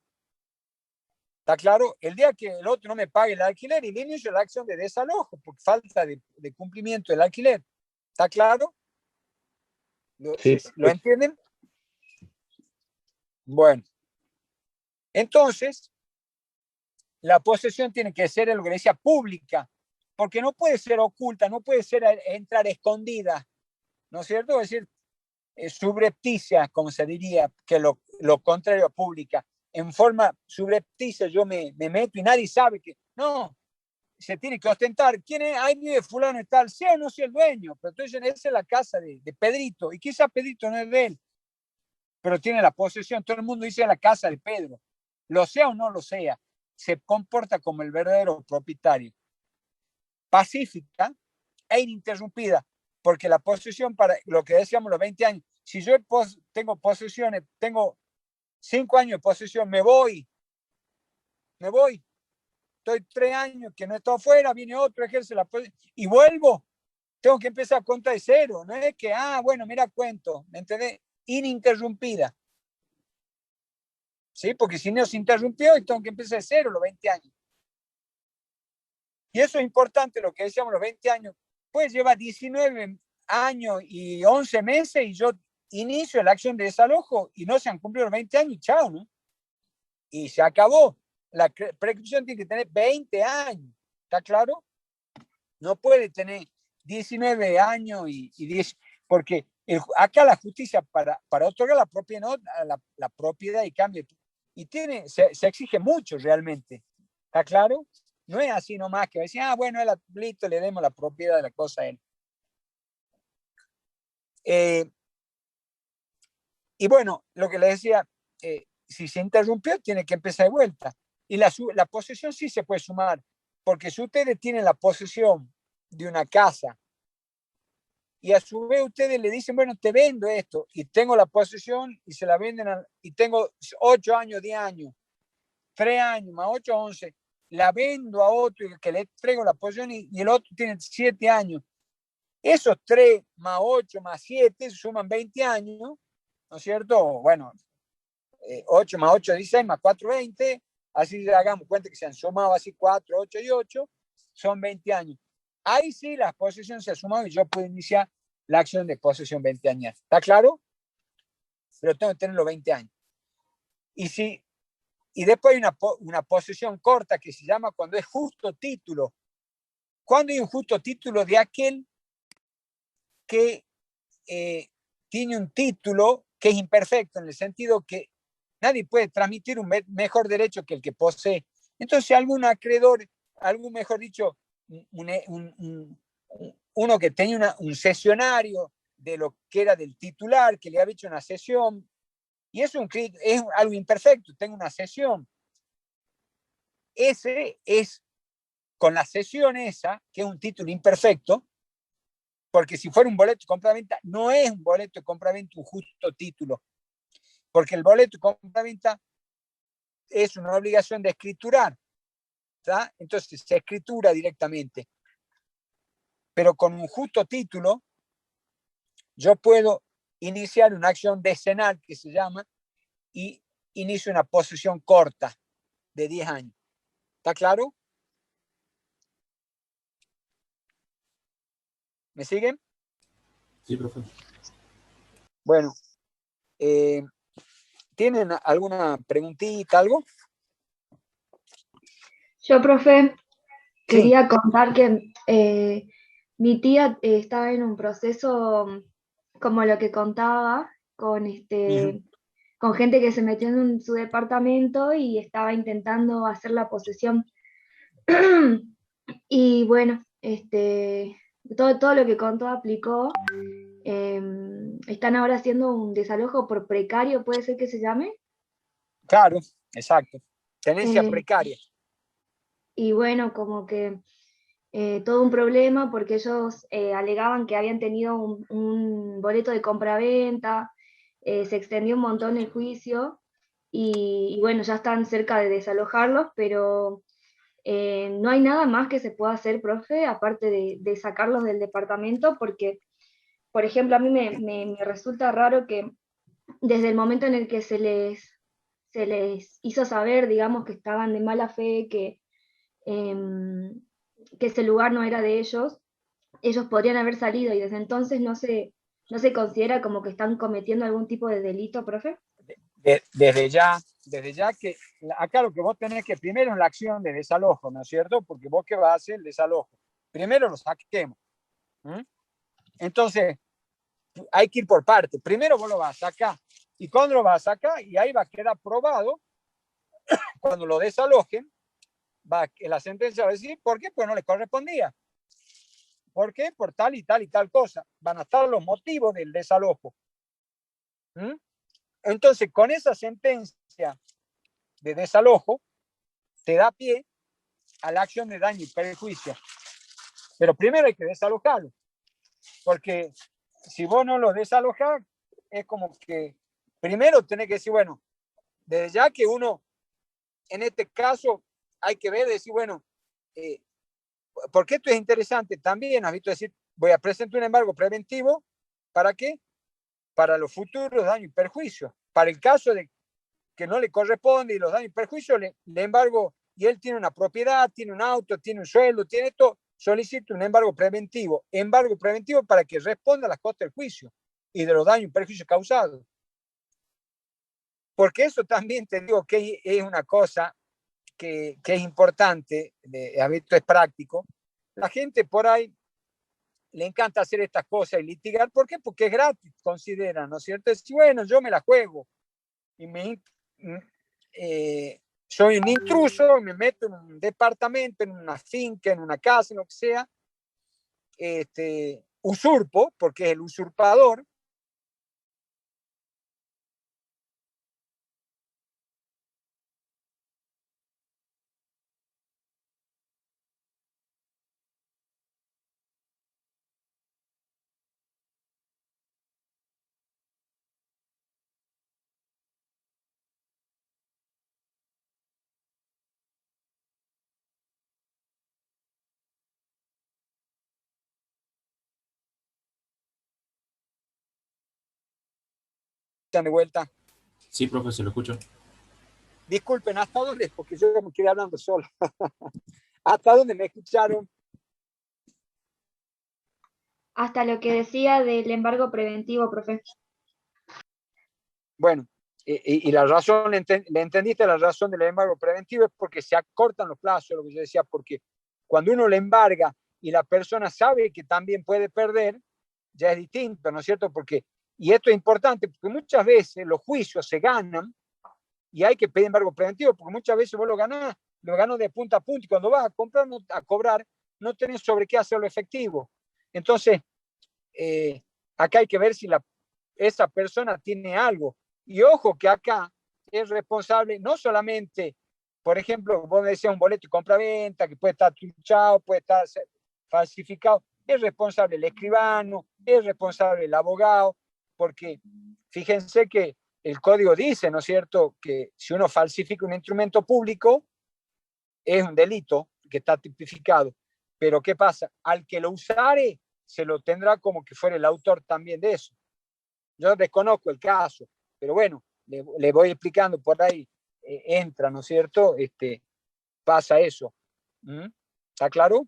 ¿Está claro? El día que el otro no me pague el alquiler y le inicio la acción de desalojo por falta de cumplimiento del alquiler. ¿Está claro? Sí, ¿Lo entienden? Bueno, entonces, la posesión tiene que ser lo que decía pública, porque no puede ser oculta, no puede ser entrar escondida, ¿no es cierto? Es decir, subrepticia, como se diría, que lo contrario a pública. En forma subrepticia yo me meto y nadie sabe que, no, se tiene que ostentar. ¿Quién es? Ahí vive fulano y tal, sea o no sea el dueño, pero entonces esa es la casa de Pedrito, y quizá Pedrito no es de él, pero tiene la posesión. Todo el mundo dice la casa de Pedro, lo sea o no lo sea, se comporta como el verdadero propietario. Pacífica e ininterrumpida, porque la posesión, para lo que decíamos los 20 años, si yo tengo posesiones, tengo 5 años de posesión, me voy, estoy 3 años que no estoy afuera, viene otro, ejerce la posesión y vuelvo, tengo que empezar a contar de cero, no es que, bueno, mira, cuento, ¿me entendés? Ininterrumpida. ¿Sí? Porque si no se interrumpió, tengo que empezar de cero los 20 años. Y eso es importante, lo que decíamos, los 20 años. Pues lleva 19 años y 11 meses y yo inicio la acción de desalojo y no se han cumplido los 20 años, chao, ¿no? Y se acabó. La prescripción tiene que tener 20 años, ¿está claro? No puede tener 19 años y 10, porque acá la justicia para otorgar la propiedad, la propiedad y cambio, y se exige mucho realmente, ¿está claro? No es así nomás que decir, bueno, él listo, le demos la propiedad de la cosa a él. Y bueno, lo que le decía, si se interrumpió, tiene que empezar de vuelta. Y la posesión sí se puede sumar, porque si ustedes tienen la posesión de una casa y a su vez ustedes le dicen, bueno, te vendo esto y tengo la posesión y se la venden y tengo 8 años, 10 años, 3 años, más 8, 11, la vendo a otro y que le traigo la posesión y el otro tiene 7 años. Esos 3 más 8 más 7 suman 20 años, ¿no es cierto? Bueno, 8 más 8, 16 más 4, 20. Así hagamos cuenta que se han sumado así 4, 8 y 8, son 20 años. Ahí sí las posesiones se han sumado y yo puedo iniciar la acción de posesión 20 años. ¿Está claro? Pero tengo que tener los 20 años. Y después hay una posesión corta que se llama cuando es justo título. Cuando hay un justo título de aquel que tiene un título que es imperfecto, en el sentido que nadie puede transmitir un mejor derecho que el que posee. Entonces, algún acreedor, mejor dicho, uno que tenía un cesionario de lo que era del titular, que le había hecho una cesión, y es algo imperfecto, tengo una cesión. Ese es, con la cesión esa, que es un título imperfecto, porque si fuera un boleto de compraventa, no es un boleto de compraventa un justo título, porque el boleto de compraventa es una obligación de escriturar, ¿tá? Entonces se escritura directamente. Pero con un justo título, yo puedo iniciar una acción decenal, que se llama, y inicio una posesión corta de 10 años. ¿Está claro? ¿Me siguen? Sí, profe. Bueno, ¿tienen alguna preguntita, algo? Yo, profe, Sí. quería contar que mi tía estaba en un proceso como lo que contaba, con con gente que se metió en su departamento y estaba intentando hacer la posesión. Y bueno, todo lo que contó aplicó. Están ahora haciendo un desalojo por precario, ¿puede ser que se llame? Claro, exacto. Tenencia Eh, precaria. y bueno, como que todo un problema porque ellos alegaban que habían tenido un boleto de compraventa, se extendió un montón el juicio y bueno, ya están cerca de desalojarlos, pero no hay nada más que se pueda hacer, profe, aparte de sacarlos del departamento, porque, por ejemplo, a mí me resulta raro que desde el momento en el que se les hizo saber, digamos, que estaban de mala fe, em, que ese lugar no era de ellos podrían haber salido y desde entonces no se considera como que están cometiendo algún tipo de delito, profe. Desde ya que acá lo que vos tenés que primero es la acción de desalojo, ¿no es cierto? Porque vos qué vas a hacer el desalojo. Primero lo saquemos. Entonces, hay que ir por parte. Primero vos lo vas a sacar. ¿Y cuando lo vas a sacar? Y ahí va a quedar probado, cuando lo desalojen, la sentencia va a decir, ¿por qué? Pues no le correspondía. ¿Por qué? Por tal y tal y tal cosa. Van a estar los motivos del desalojo. Entonces, con esa sentencia de desalojo, te da pie a la acción de daño y perjuicio. Pero primero hay que desalojarlo, porque si vos no lo desalojás, es como que primero tenés que decir, bueno, desde ya que uno, en este caso, hay que ver, decir, bueno, porque esto es interesante también, has visto decir, voy a presentar un embargo preventivo, ¿para qué? Para los futuros daños y perjuicios. Para el caso de que no le corresponde y los daños y perjuicios, le embargo, y él tiene una propiedad, tiene un auto, tiene un sueldo, tiene esto, solicita un embargo preventivo. Embargo preventivo para que responda a las costas del juicio y de los daños y perjuicios causados. Porque eso también te digo que es una cosa que es importante, es práctico. La gente por ahí le encanta hacer estas cosas y litigar. ¿Por qué? Porque es gratis, consideran, ¿no es cierto? Es, bueno, yo me la juego y soy un intruso, me meto en un departamento, en una finca, en una casa, en lo que sea, usurpo, porque es el usurpador. De vuelta. Sí, profe, se lo escucho. Disculpen, ¿hasta dónde? Porque yo me quedé hablando solo. ¿Hasta dónde me escucharon? Hasta lo que decía del embargo preventivo, profe. Bueno, y la razón, ¿le entendiste la razón del embargo preventivo? Es porque se acortan los plazos, lo que yo decía, porque cuando uno le embarga y la persona sabe que también puede perder, ya es distinto, ¿no es cierto? Y esto es importante, porque muchas veces los juicios se ganan y hay que pedir embargo preventivo, porque muchas veces vos lo ganás de punta a punta, y cuando vas a comprar, a cobrar, no tenés sobre qué hacerlo efectivo. Entonces, acá hay que ver si esa persona tiene algo. Y ojo que acá es responsable no solamente, por ejemplo, vos decías un boleto de compra-venta que puede estar truchado, puede estar falsificado, es responsable el escribano, es responsable el abogado, porque fíjense que el código dice, ¿no es cierto?, que si uno falsifica un instrumento público, es un delito que está tipificado. Pero ¿qué pasa? Al que lo usare, se lo tendrá como que fuera el autor también de eso. Yo desconozco el caso, pero bueno, le voy explicando por ahí, entra, ¿no es cierto? Pasa eso. ¿Está claro?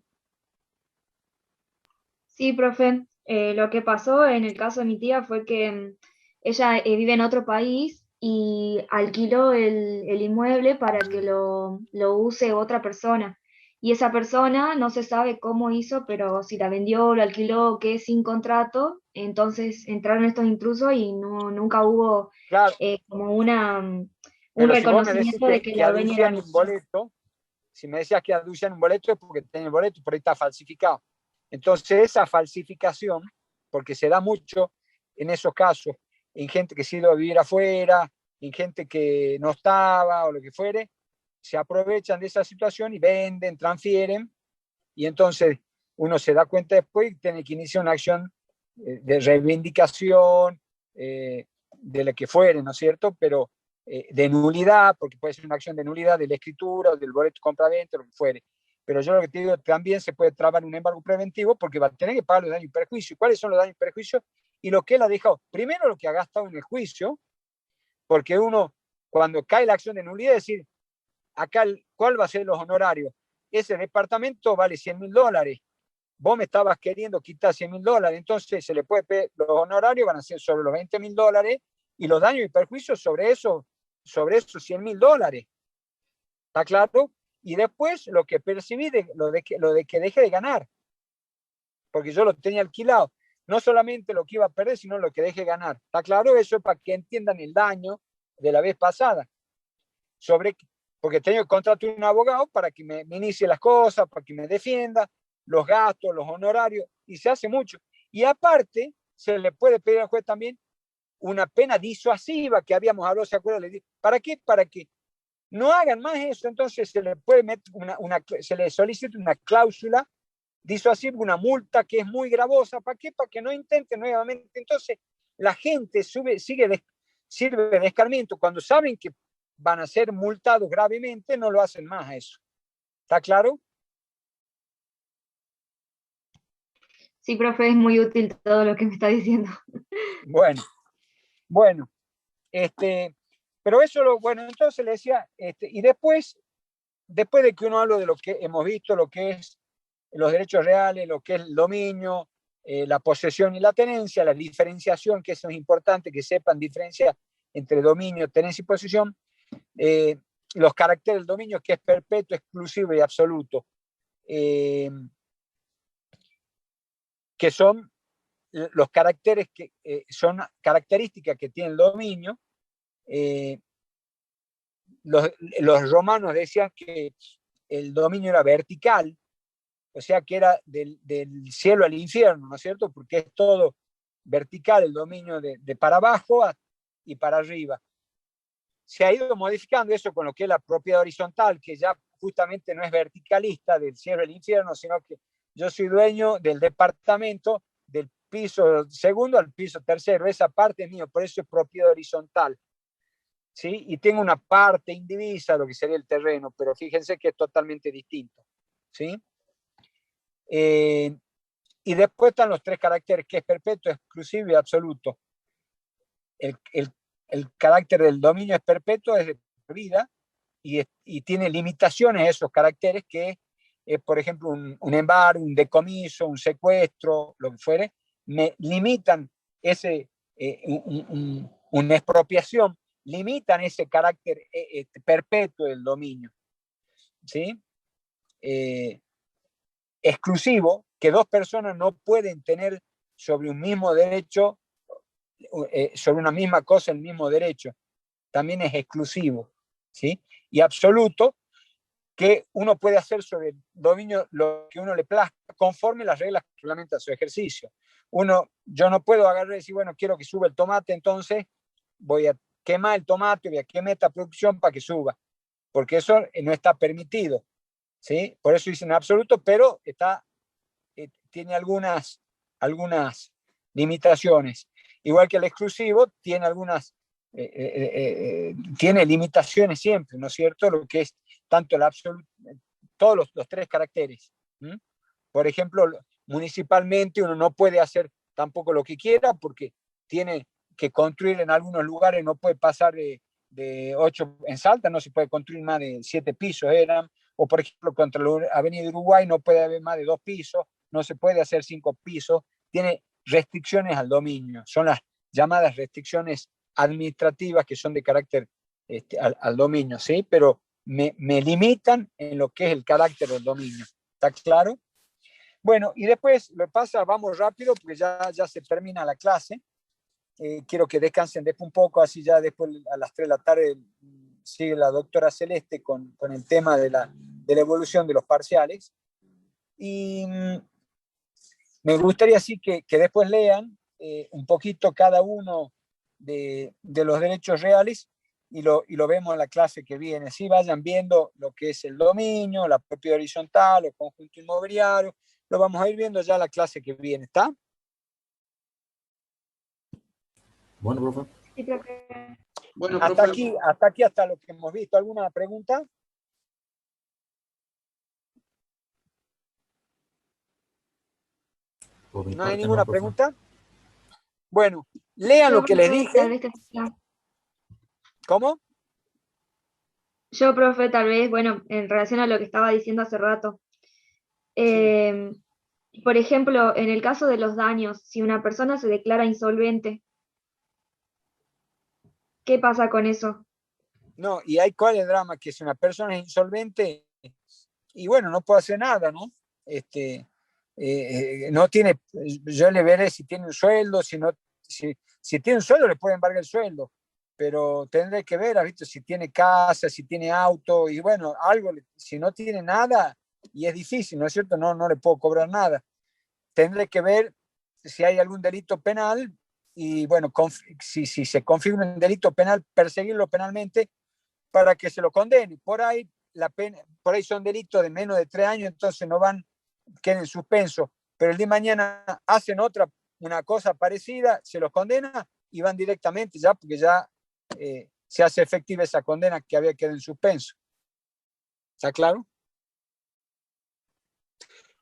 Sí, profe. Lo que pasó en el caso de mi tía fue que ella vive en otro país y alquiló el inmueble para que lo use otra persona. Y esa persona no se sabe cómo hizo, pero si la vendió, lo alquiló, que sin contrato, entonces entraron estos intrusos y nunca hubo Claro, como un pero si vos me decís reconocimiento de que que la dueña era aducían un ella. boleto, si me decías que aducían un boleto es porque tienen el boleto y por ahí está falsificado. Entonces esa falsificación, porque se da mucho en esos casos, en gente que se ha ido a vivir afuera, en gente que no estaba o lo que fuere, se aprovechan de esa situación y venden, transfieren, y entonces uno se da cuenta después y tiene que iniciar una acción de reivindicación, de la que fuere, ¿no es cierto? Pero de nulidad, porque puede ser una acción de nulidad de la escritura o del boleto compra-venta, lo que fuere. Pero yo lo que te digo, también se puede trabar un embargo preventivo porque va a tener que pagar los daños y perjuicios. ¿Cuáles son los daños y perjuicios? Y lo que él ha dejado. Primero, lo que ha gastado en el juicio, porque uno, cuando cae la acción de nulidad, es decir, acá, ¿cuál va a ser los honorarios? Ese departamento vale $100.000. Vos me estabas queriendo quitar $100.000, entonces se le puede pedir, los honorarios van a ser sobre los $20.000 y los daños y perjuicios sobre esos $100.000. ¿Está claro? Y después lo que percibí, lo de que deje de ganar, porque yo lo tenía alquilado. No solamente lo que iba a perder, sino lo que deje de ganar. ¿Está claro? Eso es para que entiendan el daño de la vez pasada. Porque tengo que contratar un abogado para que me inicie las cosas, para que me defienda, los gastos, los honorarios, y se hace mucho. Y aparte, se le puede pedir al juez también una pena disuasiva que habíamos hablado, ¿se acuerdan? ¿Para qué? Para que no hagan más eso. Entonces se le puede meter se le solicita una cláusula disuasiva, una multa que es muy gravosa. ¿Para qué? Para que no intenten nuevamente. Entonces, la gente sirve de escarmiento. Cuando saben que van a ser multados gravemente, no lo hacen más a eso. ¿Está claro? Sí, profe, es muy útil todo lo que me está diciendo. Bueno, pero eso bueno, entonces le decía, y después de que uno habla de lo que hemos visto, lo que es los derechos reales, lo que es el dominio, la posesión y la tenencia, la diferenciación, que eso es importante, que sepan diferenciar entre dominio, tenencia y posesión, los caracteres del dominio, que es perpetuo, exclusivo y absoluto, que son los caracteres que son características que tiene el dominio. Los romanos decían que el dominio era vertical, o sea que era del cielo al infierno, ¿no es cierto? Porque es todo vertical el dominio de para abajo y para arriba. Se ha ido modificando eso con lo que es la propiedad horizontal, que ya justamente no es verticalista del cielo al infierno, sino que yo soy dueño del departamento del piso segundo al piso tercero, esa parte es mía, por eso es propiedad horizontal. ¿Sí? Y tengo una parte indivisa, lo que sería el terreno, pero fíjense que es totalmente distinto. ¿Sí? Y después están los tres caracteres, que es perpetuo, exclusivo y absoluto. El carácter del dominio es perpetuo, es de vida, y tiene limitaciones esos caracteres que, por ejemplo, un embargo, un decomiso, un secuestro, lo que fuere, me limitan una expropiación, limitan ese carácter perpetuo del dominio. ¿Sí? Exclusivo, que dos personas no pueden tener sobre un mismo derecho, sobre una misma cosa el mismo derecho, también es exclusivo. ¿Sí? Y absoluto, que uno puede hacer sobre el dominio lo que uno le plazca conforme las reglas que reglamenta su ejercicio. Yo no puedo agarrar y decir, bueno, quiero que suba el tomate, entonces voy a quemar el tomate, voy a quemar esta producción para que suba, porque eso no está permitido. ¿Sí? Por eso dicen absoluto, pero tiene algunas limitaciones. Igual que el exclusivo, tiene tiene limitaciones siempre, ¿no es cierto? Lo que es tanto el absoluto, todos los tres caracteres. Por ejemplo, municipalmente uno no puede hacer tampoco lo que quiera porque tiene que construir en algunos lugares, no puede pasar de 8, en Salta no se puede construir más de 7 pisos, o por ejemplo contra la Avenida Uruguay no puede haber más de 2 pisos, no se puede hacer 5 pisos, tiene restricciones al dominio, son las llamadas restricciones administrativas que son de carácter al dominio, ¿sí? Pero me limitan en lo que es el carácter del dominio. ¿Está claro? Bueno, y después lo pasa, vamos rápido porque ya se termina la clase. Quiero que descansen después un poco, así ya después a las 3 de la tarde sigue la doctora Celeste con el tema de la evolución de los parciales. Y me gustaría así que después lean un poquito cada uno de los derechos reales y lo vemos en la clase que viene. ¿Sí? Vayan viendo lo que es el dominio, la propiedad horizontal, el conjunto inmobiliario. Lo vamos a ir viendo ya en la clase que viene. ¿Está? Bueno, profe. Sí, profe. Bueno, Hasta profe, aquí, hasta lo que hemos visto. ¿Alguna pregunta? Por mi ¿No hay parte, ninguna no, profe. pregunta? Bueno, lean lo que les Profe, dije. tal vez ¿Cómo? Yo, profe, tal vez, bueno, en relación a lo que estaba diciendo hace rato. Por ejemplo, en el caso de los daños, si una persona se declara insolvente, ¿qué pasa con eso? No, y hay cuál es el drama, que si una persona es insolvente, y bueno, no puede hacer nada, ¿no? No tiene, yo le veré si tiene un sueldo, si tiene un sueldo le puede embargar el sueldo, pero tendré que ver, ¿viste? Si tiene casa, si tiene auto, y bueno, algo, si no tiene nada, y es difícil, ¿no es cierto? No le puedo cobrar nada. Tendré que ver si hay algún delito penal, y bueno, si se configura un delito penal, perseguirlo penalmente para que se lo condene. Por ahí son delitos de menos de 3 años, entonces no quedan en suspenso, pero el día de mañana hacen otra una cosa parecida, se los condena y van directamente ya, porque ya se hace efectiva esa condena que había quedado en suspenso. ¿Está claro?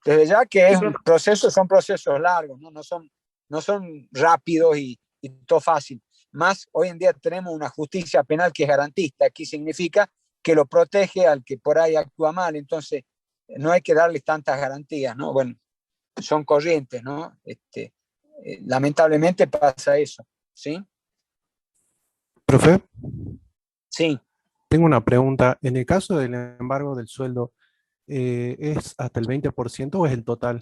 Desde ya que es un proceso, son procesos largos, ¿no? No son rápidos y todo fácil. Más hoy en día tenemos una justicia penal que es garantista. Aquí significa que lo protege al que por ahí actúa mal. Entonces, no hay que darles tantas garantías, ¿no? Bueno, son corrientes, ¿no? Lamentablemente pasa eso, ¿sí? Profe, Sí. tengo una pregunta. En el caso del embargo del sueldo, ¿es hasta el 20% o es el total?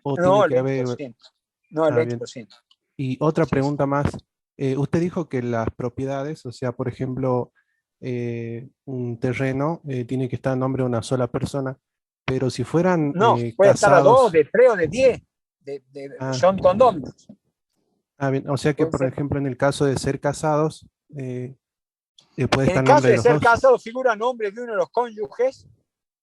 ¿O No, tiene el que haber...? 20%. No, el Bien. 20%. Y otra pregunta más. Usted dijo que las propiedades, o sea, por ejemplo, un terreno tiene que estar en nombre de una sola persona, pero si fueran No, puede estar a 2, casados... de 3 o de 10. Son condóminos. Bien. O sea que, Puede por ser. ejemplo, en el caso de ser casados, puede En estar el en caso nombre de de los ser dos. casado, figura nombre de uno de los cónyuges,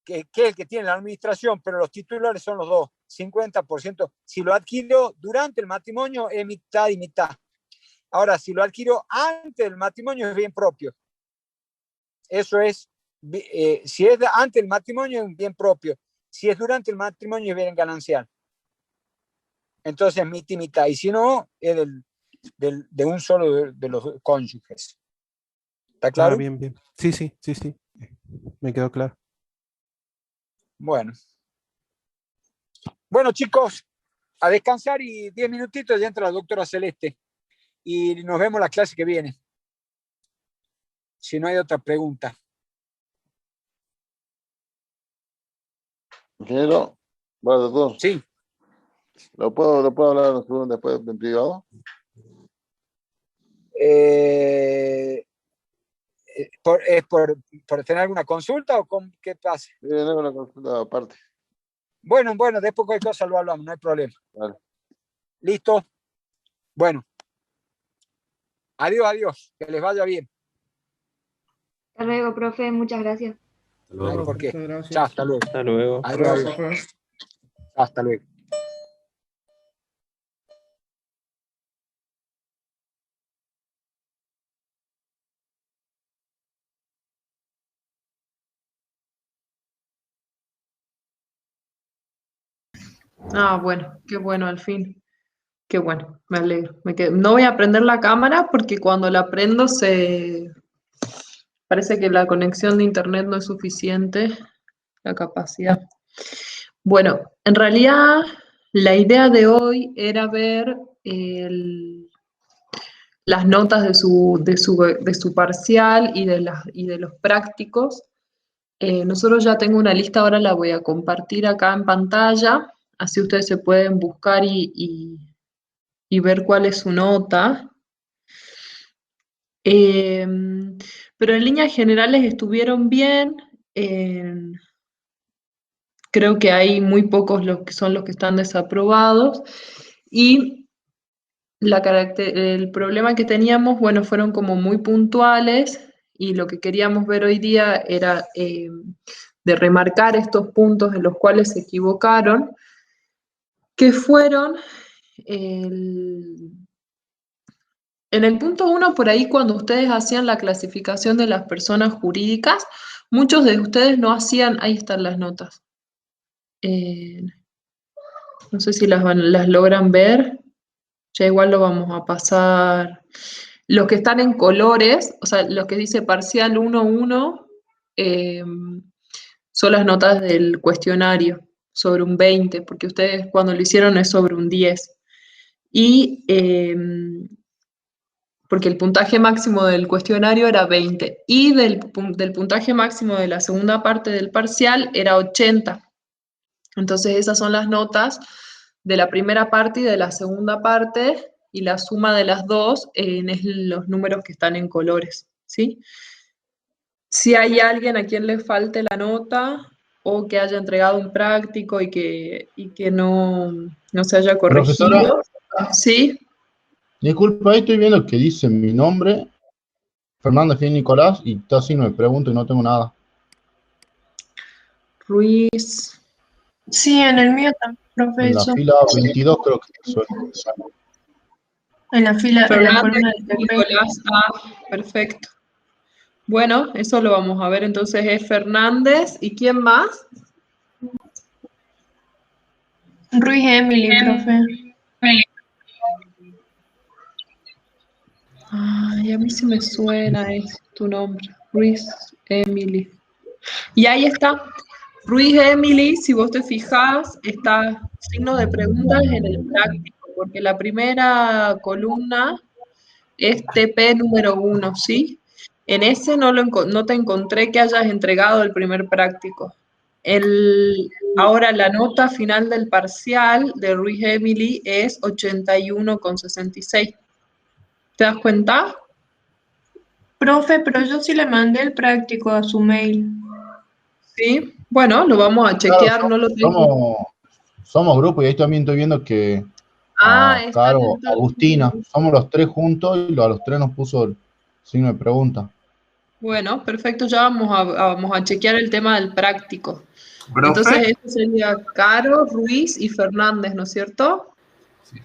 que es el que tiene la administración, pero los titulares son los dos, 50%. Si lo adquirió durante el matrimonio, es mitad y mitad. Ahora, si lo adquirió antes del matrimonio, es bien propio. Eso es, si es antes del matrimonio, es bien propio. Si es durante el matrimonio, es bien ganancial. Entonces, mitad y mitad. Y si no, es de un solo de los cónyuges. ¿Está claro? Bien, bien. Sí. Me quedó claro. Bueno, chicos, a descansar y 10 minutitos ya entra la doctora Celeste. Y nos vemos la clase que viene. Si no hay otra pregunta. Ingeniero, bueno, doctor, Sí. ¿lo puedo hablar después en privado? ¿Por tener alguna consulta o qué pasa? No, una consulta aparte. Bueno, después cualquier cosa lo hablamos, no hay problema. Vale. ¿Listo? Bueno. Adiós. Que les vaya bien. Hasta luego, profe, muchas gracias. No hay por qué. Muchas gracias. Chao, hasta luego. Hasta luego. Adiós. Profe. Hasta luego. Bueno, qué bueno, al fin. Qué bueno, me alegro. No voy a prender la cámara porque cuando la prendo parece que la conexión de internet no es suficiente, la capacidad. Bueno, en realidad la idea de hoy era ver las notas de su parcial y de los prácticos. Nosotros ya tengo una lista, ahora la voy a compartir acá en pantalla, así ustedes se pueden buscar y ver cuál es su nota. Pero en líneas generales estuvieron bien. Creo que hay muy pocos los que están desaprobados. Y el problema que teníamos, bueno, fueron como muy puntuales, y lo que queríamos ver hoy día era de remarcar estos puntos en los cuales se equivocaron, que fueron en el punto 1, por ahí cuando ustedes hacían la clasificación de las personas jurídicas, muchos de ustedes no hacían, ahí están las notas. No sé si las logran ver, ya igual lo vamos a pasar. Los que están en colores, o sea, los que dice parcial 1-1, son las notas del cuestionario, sobre un 20, porque ustedes cuando lo hicieron es sobre un 10. Y porque el puntaje máximo del cuestionario era 20 y del puntaje máximo de la segunda parte del parcial era 80. Entonces esas son las notas de la primera parte y de la segunda parte, y la suma de las dos es los números que están en colores, ¿sí? Si hay alguien a quien le falte la nota o que haya entregado un práctico y que no se haya corregido, Profesora, ¿sí? disculpa, ahí estoy viendo que dice mi nombre, Fernández G. Nicolás, y está así, me pregunto y no tengo nada. Ruiz. Sí, en el mío también, profe. En la Eso. fila 22 creo que suena. En la fila, en la Fernández, columna del TP. Nicolás, perfecto. Bueno, eso lo vamos a ver. Entonces es Fernández. ¿Y quién más? Ruiz Emily, profe. Ay, a mí sí me suena tu nombre. Ruiz Emily. Y ahí está. Ruiz Emily, si vos te fijás, está signo de preguntas en el práctico, porque la primera columna es TP número 1, ¿sí? En ese no te encontré que hayas entregado el primer práctico. Ahora la nota final del parcial de Ruiz Emily es 81,66. ¿Te das cuenta? Profe, pero yo sí le mandé el práctico a su mail. Sí. Bueno, lo vamos a chequear, Claro, no lo tengo. somos grupo y ahí también estoy viendo que Están Caro, entonces. Agustina, somos los tres juntos y a los tres nos puso el signo de pregunta. Bueno, perfecto, ya vamos a chequear el tema del práctico. Profe, Entonces, eso sería Caro, Ruiz y Fernández, ¿no es cierto?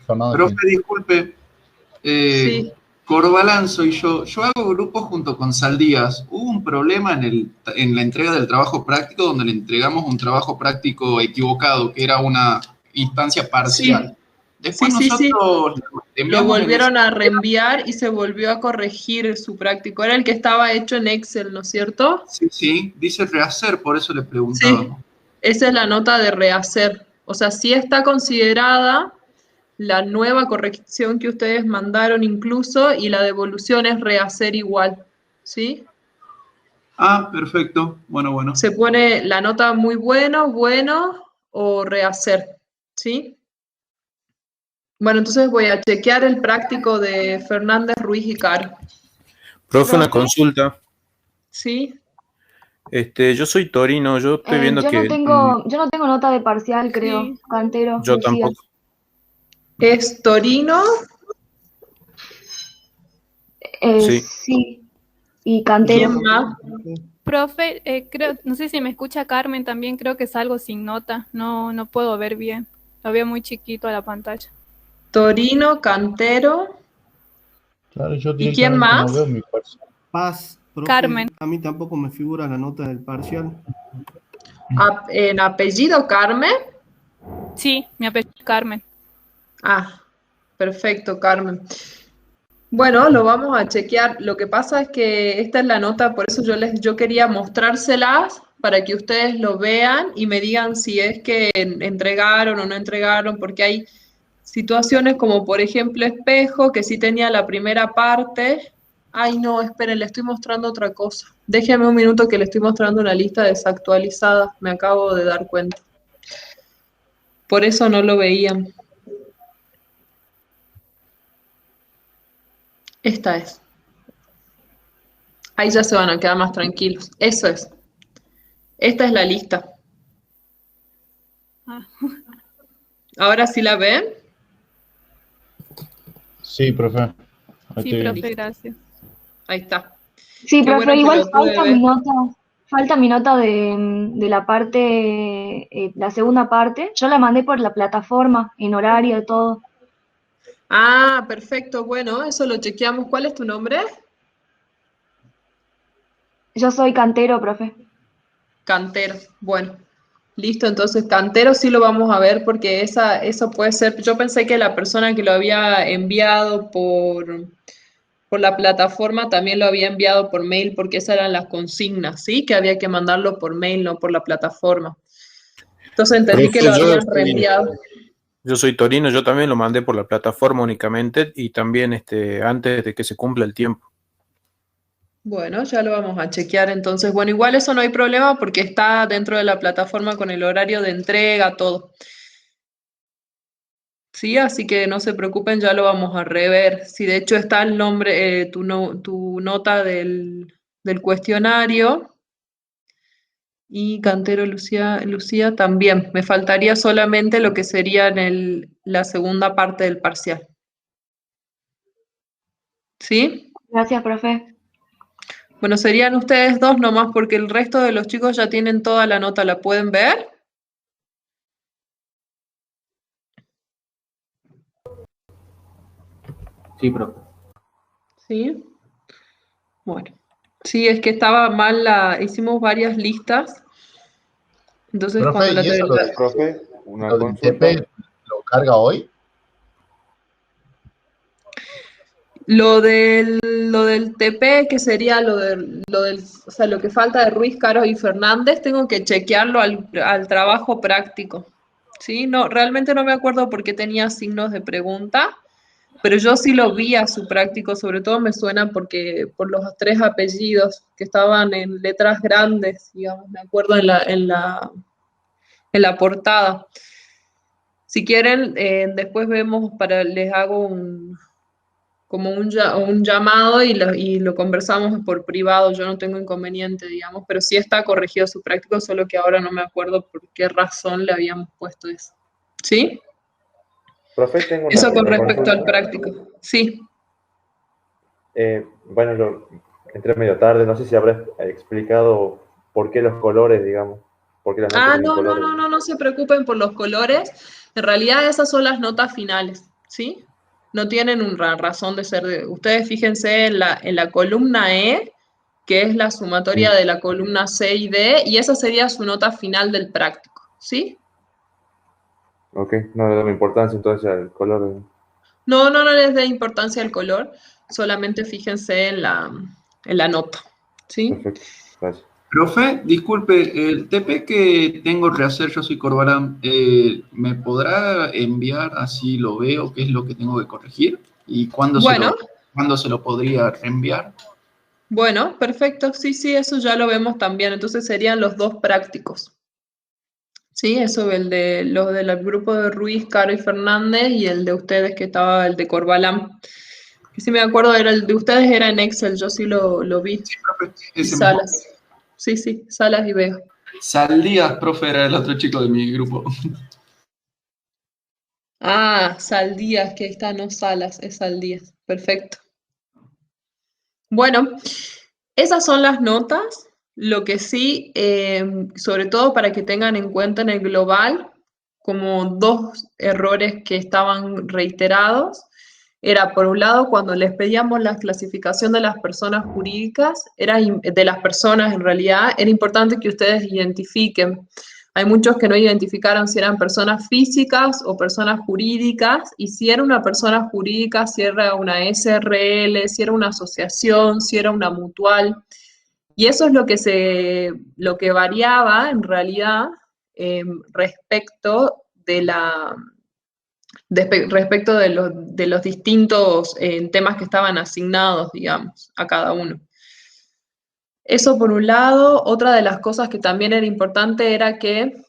Fernando, profe, disculpe. Sí. Corbalán soy yo. Yo hago grupo junto con Saldías. Hubo un problema en la entrega del trabajo práctico donde le entregamos un trabajo práctico equivocado, que era una instancia parcial. Sí. Después Sí. nosotros Lo enviamos volvieron a reenviar y se volvió a corregir su práctico. Era el que estaba hecho en Excel, ¿no es cierto? Sí, dice rehacer, por eso le Sí. preguntaba. Esa es la nota de rehacer. O sea, sí está considerada la nueva corrección que ustedes mandaron incluso y la devolución es rehacer igual, ¿sí? Ah, perfecto. Bueno. Se pone la nota muy bueno o rehacer, ¿sí? Bueno, entonces voy a chequear el práctico de Fernández, Ruiz y Caro. Profe, una consulta. ¿Sí? Yo soy Torino, yo estoy viendo que... Yo no tengo nota de parcial, creo. Sí. Cantero, Yo Lucía. tampoco. ¿Es Torino? Sí. Sí. Y Cantero. ¿Quién más? Profe, creo, no sé si me escucha Carmen también, creo que es algo sin nota, no puedo ver bien, lo veo muy chiquito a la pantalla. Torino, Cantero. Claro, yo ¿Y quién directamente más? no veo mi parcial. Paz, profe, Carmen. a mí tampoco me figura la nota del parcial. ¿En apellido Carmen? Sí, mi apellido es Carmen. Ah, perfecto, Carmen. Bueno, lo vamos a chequear. Lo que pasa es que esta es la nota, por eso yo quería mostrárselas para que ustedes lo vean y me digan si es que entregaron o no entregaron, porque hay situaciones como, por ejemplo, Espejo, que sí tenía la primera parte. Ay, no, esperen, le estoy mostrando otra cosa. Déjenme un minuto que le estoy mostrando una lista desactualizada, me acabo de dar cuenta. Por eso no lo veían. Esta es. Ahí ya se van a quedar más tranquilos. Eso es. Esta es la lista. Ah. ¿Ahora sí la ven? Sí, profe. Ahí Sí, estoy profe, viendo. gracias. Ahí está. Sí, Qué profe, bueno que igual lo pude falta ver. mi nota. Falta mi nota de la parte, la segunda parte. Yo la mandé por la plataforma, en horario y todo. Ah, perfecto. Bueno, eso lo chequeamos. ¿Cuál es tu nombre? Yo soy Cantero, profe. Cantero. Bueno, listo. Entonces, Cantero sí lo vamos a ver porque eso puede ser. Yo pensé que la persona que lo había enviado por la plataforma también lo había enviado por mail porque esas eran las consignas, ¿sí? Que había que mandarlo por mail, no por la plataforma. Entonces entendí que lo habían reenviado. Yo soy Torino, yo también lo mandé por la plataforma únicamente y también antes de que se cumpla el tiempo. Bueno, ya lo vamos a chequear entonces. Bueno, igual eso no hay problema porque está dentro de la plataforma con el horario de entrega, todo. Sí, así que no se preocupen, ya lo vamos a rever. Si de hecho está el nombre, tu nota del cuestionario. Y Cantero Lucía también. Me faltaría solamente lo que sería la segunda parte del parcial. ¿Sí? Gracias, profe. Bueno, serían ustedes dos nomás porque el resto de los chicos ya tienen toda la nota, ¿la pueden ver? Sí, profe. ¿Sí? Bueno. Sí, es que estaba mal hicimos varias listas. Entonces Profe, cuando ¿y eso Profe, una lo del consulta. TP lo carga hoy? Lo del TP, que sería o sea, lo que falta de Ruiz, Caro y Fernández, tengo que chequearlo al trabajo práctico. ¿Sí? No, realmente no me acuerdo por qué tenía signos de pregunta, pero yo sí lo vi a su práctico, sobre todo me suena por los 3 apellidos que estaban en letras grandes, digamos, me acuerdo en la portada. Si quieren, después vemos, les hago como un llamado y lo conversamos por privado, yo no tengo inconveniente, digamos, pero sí está corregido su práctico, solo que ahora no me acuerdo por qué razón le habíamos puesto eso. ¿Sí? Profe, tengo Eso con una respecto al consulta. práctico. Sí. Bueno, yo entré medio tarde, no sé si habrás explicado por qué los colores, digamos, por qué las notas tienen colores. No se preocupen por los colores. En realidad esas son las notas finales, ¿sí? No tienen una razón de ser. Ustedes fíjense en la columna E, que es la sumatoria de la columna C y D, y esa sería su nota final del práctico, ¿sí? Ok, no le damos importancia entonces al color. No les dé importancia al color, solamente fíjense en la nota, ¿sí? Perfecto, gracias. Profe, disculpe, el TP que tengo que rehacer, yo soy Corbalán, ¿me podrá enviar así lo veo qué es lo que tengo que corregir? ¿Y cuándo se lo podría reenviar? Bueno, perfecto, sí, eso ya lo vemos también, entonces serían los 2 prácticos. Sí, eso, los del grupo de Ruiz, Caro y Fernández, y el de ustedes que estaba el de Corbalán. Que sí me acuerdo, el de ustedes era en Excel, yo sí lo vi. Sí, profe, Y ese Salas. mismo. Sí, Salas y Vega. Saldías, profe, era el otro chico de mi grupo. Ah, Saldías, que ahí está, no Salas, es Saldías. Perfecto. Bueno, esas son las notas. Lo que sí, sobre todo para que tengan en cuenta en el global, como 2 errores que estaban reiterados, era por un lado cuando les pedíamos la clasificación de las personas jurídicas, de las personas en realidad, era importante que ustedes identifiquen. Hay muchos que no identificaron si eran personas físicas o personas jurídicas, y si era una persona jurídica, si era una SRL, si era una asociación, si era una mutual. Y eso es lo que variaba en realidad respecto de los distintos temas que estaban asignados, digamos, a cada uno. Eso por un lado. Otra de las cosas que también era importante era que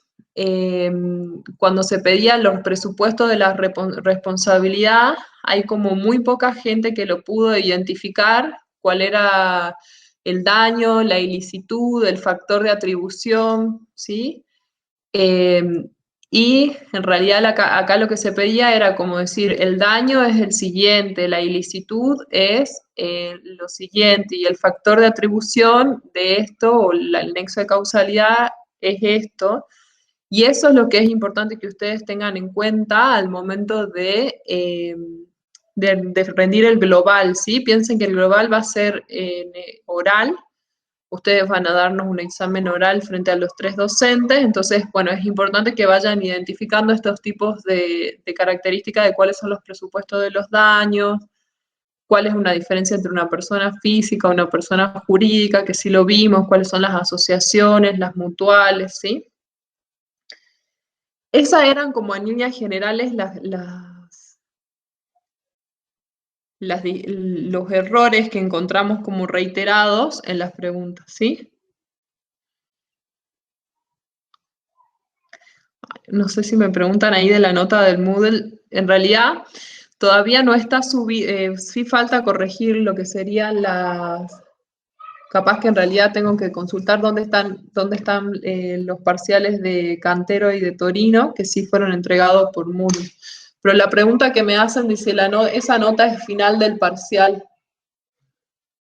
cuando se pedían los presupuestos de la responsabilidad, hay como muy poca gente que lo pudo identificar, cuál era el daño, la ilicitud, el factor de atribución, ¿sí? Y en realidad acá lo que se pedía era como decir, el daño es el siguiente, la ilicitud es lo siguiente, y el factor de atribución de esto, o el nexo de causalidad, es esto. Y eso es lo que es importante que ustedes tengan en cuenta al momento de rendir el global, ¿sí? Piensen que el global va a ser oral. Ustedes van a darnos un examen oral frente a los 3 docentes, entonces, bueno, es importante que vayan identificando estos tipos de características de cuáles son los presupuestos de los daños, cuál es una diferencia entre una persona física y una persona jurídica, que sí lo vimos, cuáles son las asociaciones, las mutuales, ¿sí? Esas eran como en líneas generales los errores que encontramos como reiterados en las preguntas, ¿sí? No sé si me preguntan ahí de la nota del Moodle. En realidad, todavía no está subido, sí falta corregir lo que serían capaz que en realidad tengo que consultar dónde están los parciales de Cantero y de Torino, que sí fueron entregados por Moodle. Pero la pregunta que me hacen dice, esa nota es final del parcial.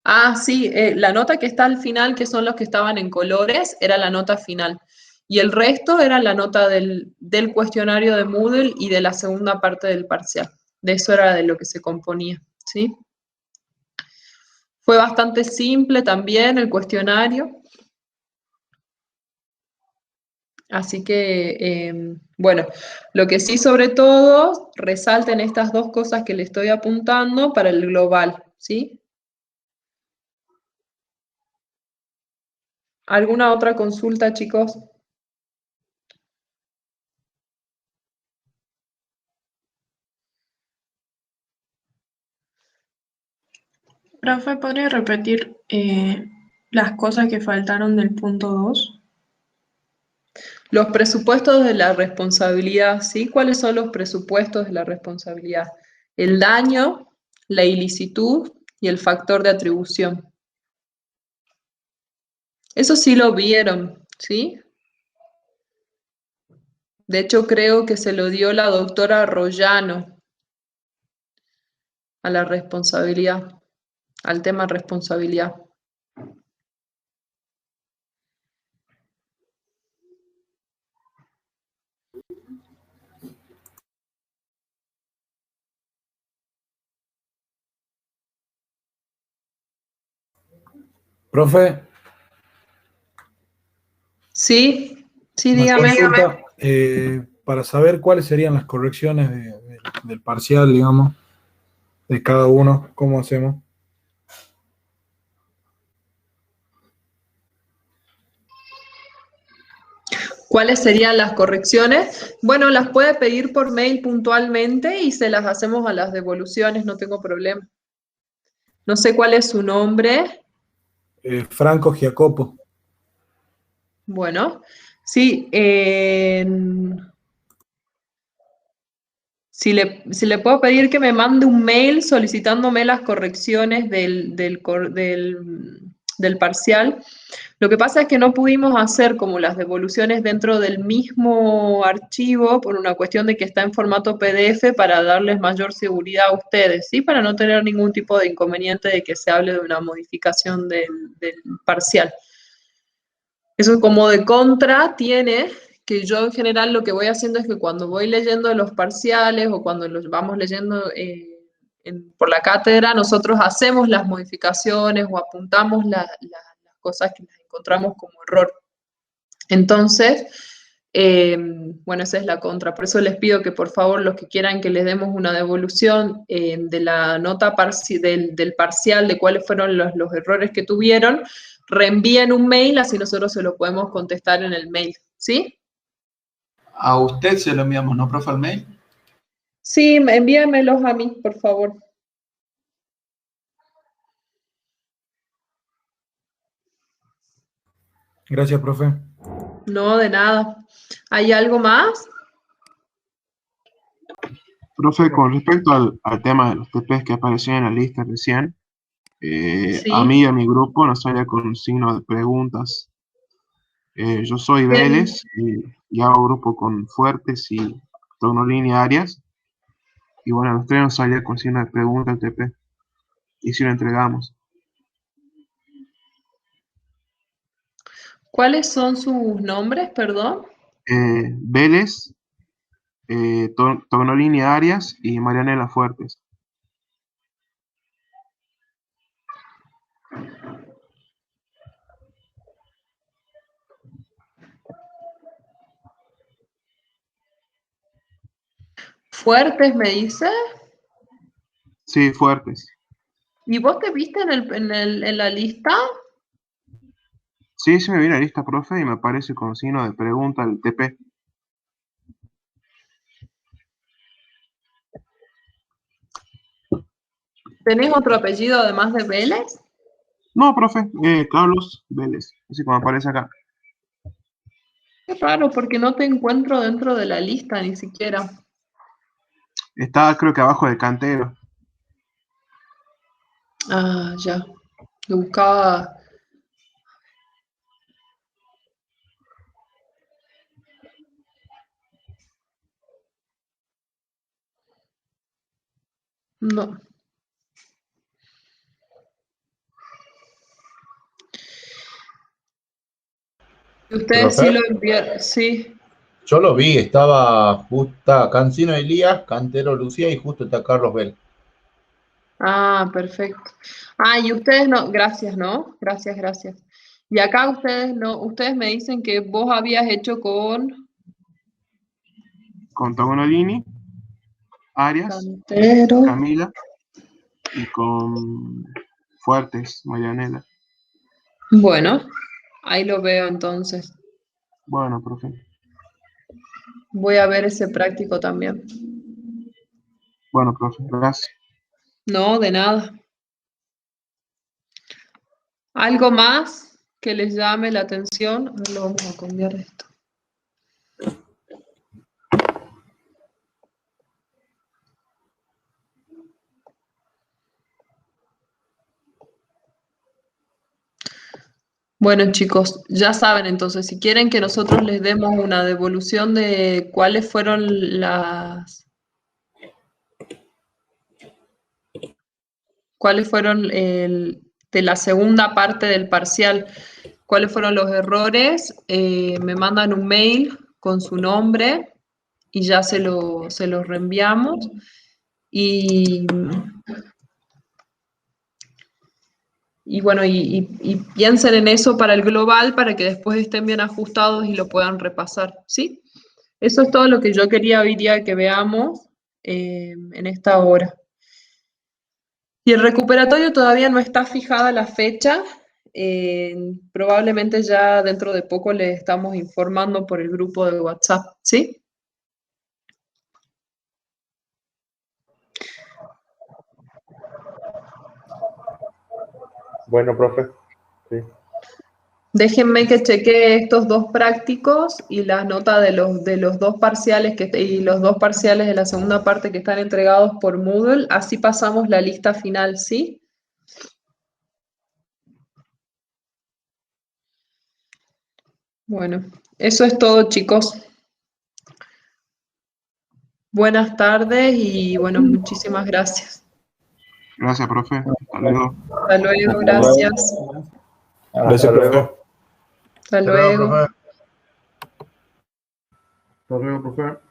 Ah, sí, la nota que está al final, que son los que estaban en colores, era la nota final. Y el resto era la nota del cuestionario de Moodle y de la segunda parte del parcial. De eso era de lo que se componía, ¿sí? Fue bastante simple también el cuestionario. Así que, bueno, lo que sí sobre todo, resalten estas dos cosas que le estoy apuntando para el global, ¿sí? ¿Alguna otra consulta, chicos? Profe, ¿podría repetir las cosas que faltaron del punto 2? Los presupuestos de la responsabilidad, ¿sí? ¿Cuáles son los presupuestos de la responsabilidad? El daño, la ilicitud y el factor de atribución. Eso sí lo vieron, ¿sí? De hecho, creo que se lo dio la doctora Rollano a la responsabilidad, al tema responsabilidad. Profe, Sí, sí, una dígame. consulta para saber cuáles serían las correcciones del parcial, digamos, de cada uno, ¿cómo hacemos? ¿Cuáles serían las correcciones? Bueno, las puede pedir por mail puntualmente y se las hacemos a las devoluciones, no tengo problema. No sé cuál es su nombre. Franco Giacopo. Bueno, sí, si le puedo pedir que me mande un mail solicitándome las correcciones del parcial. Lo que pasa es que no pudimos hacer como las devoluciones dentro del mismo archivo por una cuestión de que está en formato PDF para darles mayor seguridad a ustedes, ¿sí? Para no tener ningún tipo de inconveniente de que se hable de una modificación del parcial. Eso como de contra tiene que yo en general lo que voy haciendo es que cuando voy leyendo los parciales o cuando los vamos leyendo por la cátedra, nosotros hacemos las modificaciones o apuntamos las cosas que encontramos como error. Entonces, bueno, esa es la contra. Por eso les pido que por favor los que quieran que les demos una devolución de la nota del parcial, de cuáles fueron los errores que tuvieron, reenvíen un mail, así nosotros se lo podemos contestar en el mail, ¿sí? A usted se lo enviamos, ¿no, profe, al mail? Sí, envíenmelos a mí, por favor. Gracias, profe. No, de nada. ¿Hay algo más? Profe, con respecto al tema de los TPs que aparecieron en la lista recién, Sí. a mí y a mi grupo nos salía con signo de preguntas. Yo soy Vélez y hago grupo con Fuertes y Tecnolínea Arias. Y bueno, a los tres nos salía con signo de pregunta el TP. Y si lo entregamos. ¿Cuáles son sus nombres, perdón? Vélez, Tecnolínea Arias y Marianela Fuertes. ¿Fuertes me dice? Sí, Fuertes. ¿Y vos te viste en la lista? Sí, se me viene la lista, profe, y me aparece con signo de pregunta el TP. ¿Tenés otro apellido además de Vélez? No, profe, Carlos Vélez, así como aparece acá. Qué raro, porque no te encuentro dentro de la lista ni siquiera. Está, creo que abajo del cantero. Ah, ya. Lo buscaba. No. Ustedes sí ¿Profe? lo enviaron, sí. Yo lo vi, estaba justo Cancino Elías, Cantero Lucía y justo está Carlos Bell. Ah, perfecto. Ah, y ustedes no, gracias, ¿no? Gracias, gracias. Y acá ustedes no, ustedes me dicen que vos habías hecho con Togolini, Arias, Cantero. Camila y con Fuertes, Marianela. Bueno, ahí lo veo entonces. Bueno, profe. Voy a ver ese práctico también. Bueno, profe, gracias. No, de nada. ¿Algo más que les llame la atención? A ver, lo vamos a cambiar esto. Bueno, chicos, ya saben entonces, si quieren que nosotros les demos una devolución de cuáles fueron de la segunda parte del parcial, cuáles fueron los errores, me mandan un mail con su nombre y ya se los reenviamos. Y bueno, y piensen en eso para el global para que después estén bien ajustados y lo puedan repasar, ¿sí? Eso es todo lo que yo quería hoy día que veamos en esta hora. Y el recuperatorio todavía no está fijada la fecha. Probablemente ya dentro de poco les estamos informando por el grupo de WhatsApp, ¿sí? Bueno, profe. Sí. Déjenme que chequee estos dos prácticos y las notas de los dos parciales y los dos parciales de la segunda parte que están entregados por Moodle. Así pasamos la lista final, ¿sí? Bueno, eso es todo, chicos. Buenas tardes y bueno, muchísimas gracias. Gracias, profe. Hasta luego. Hasta luego, gracias. Gracias, profe. Hasta luego. Hasta luego, profe.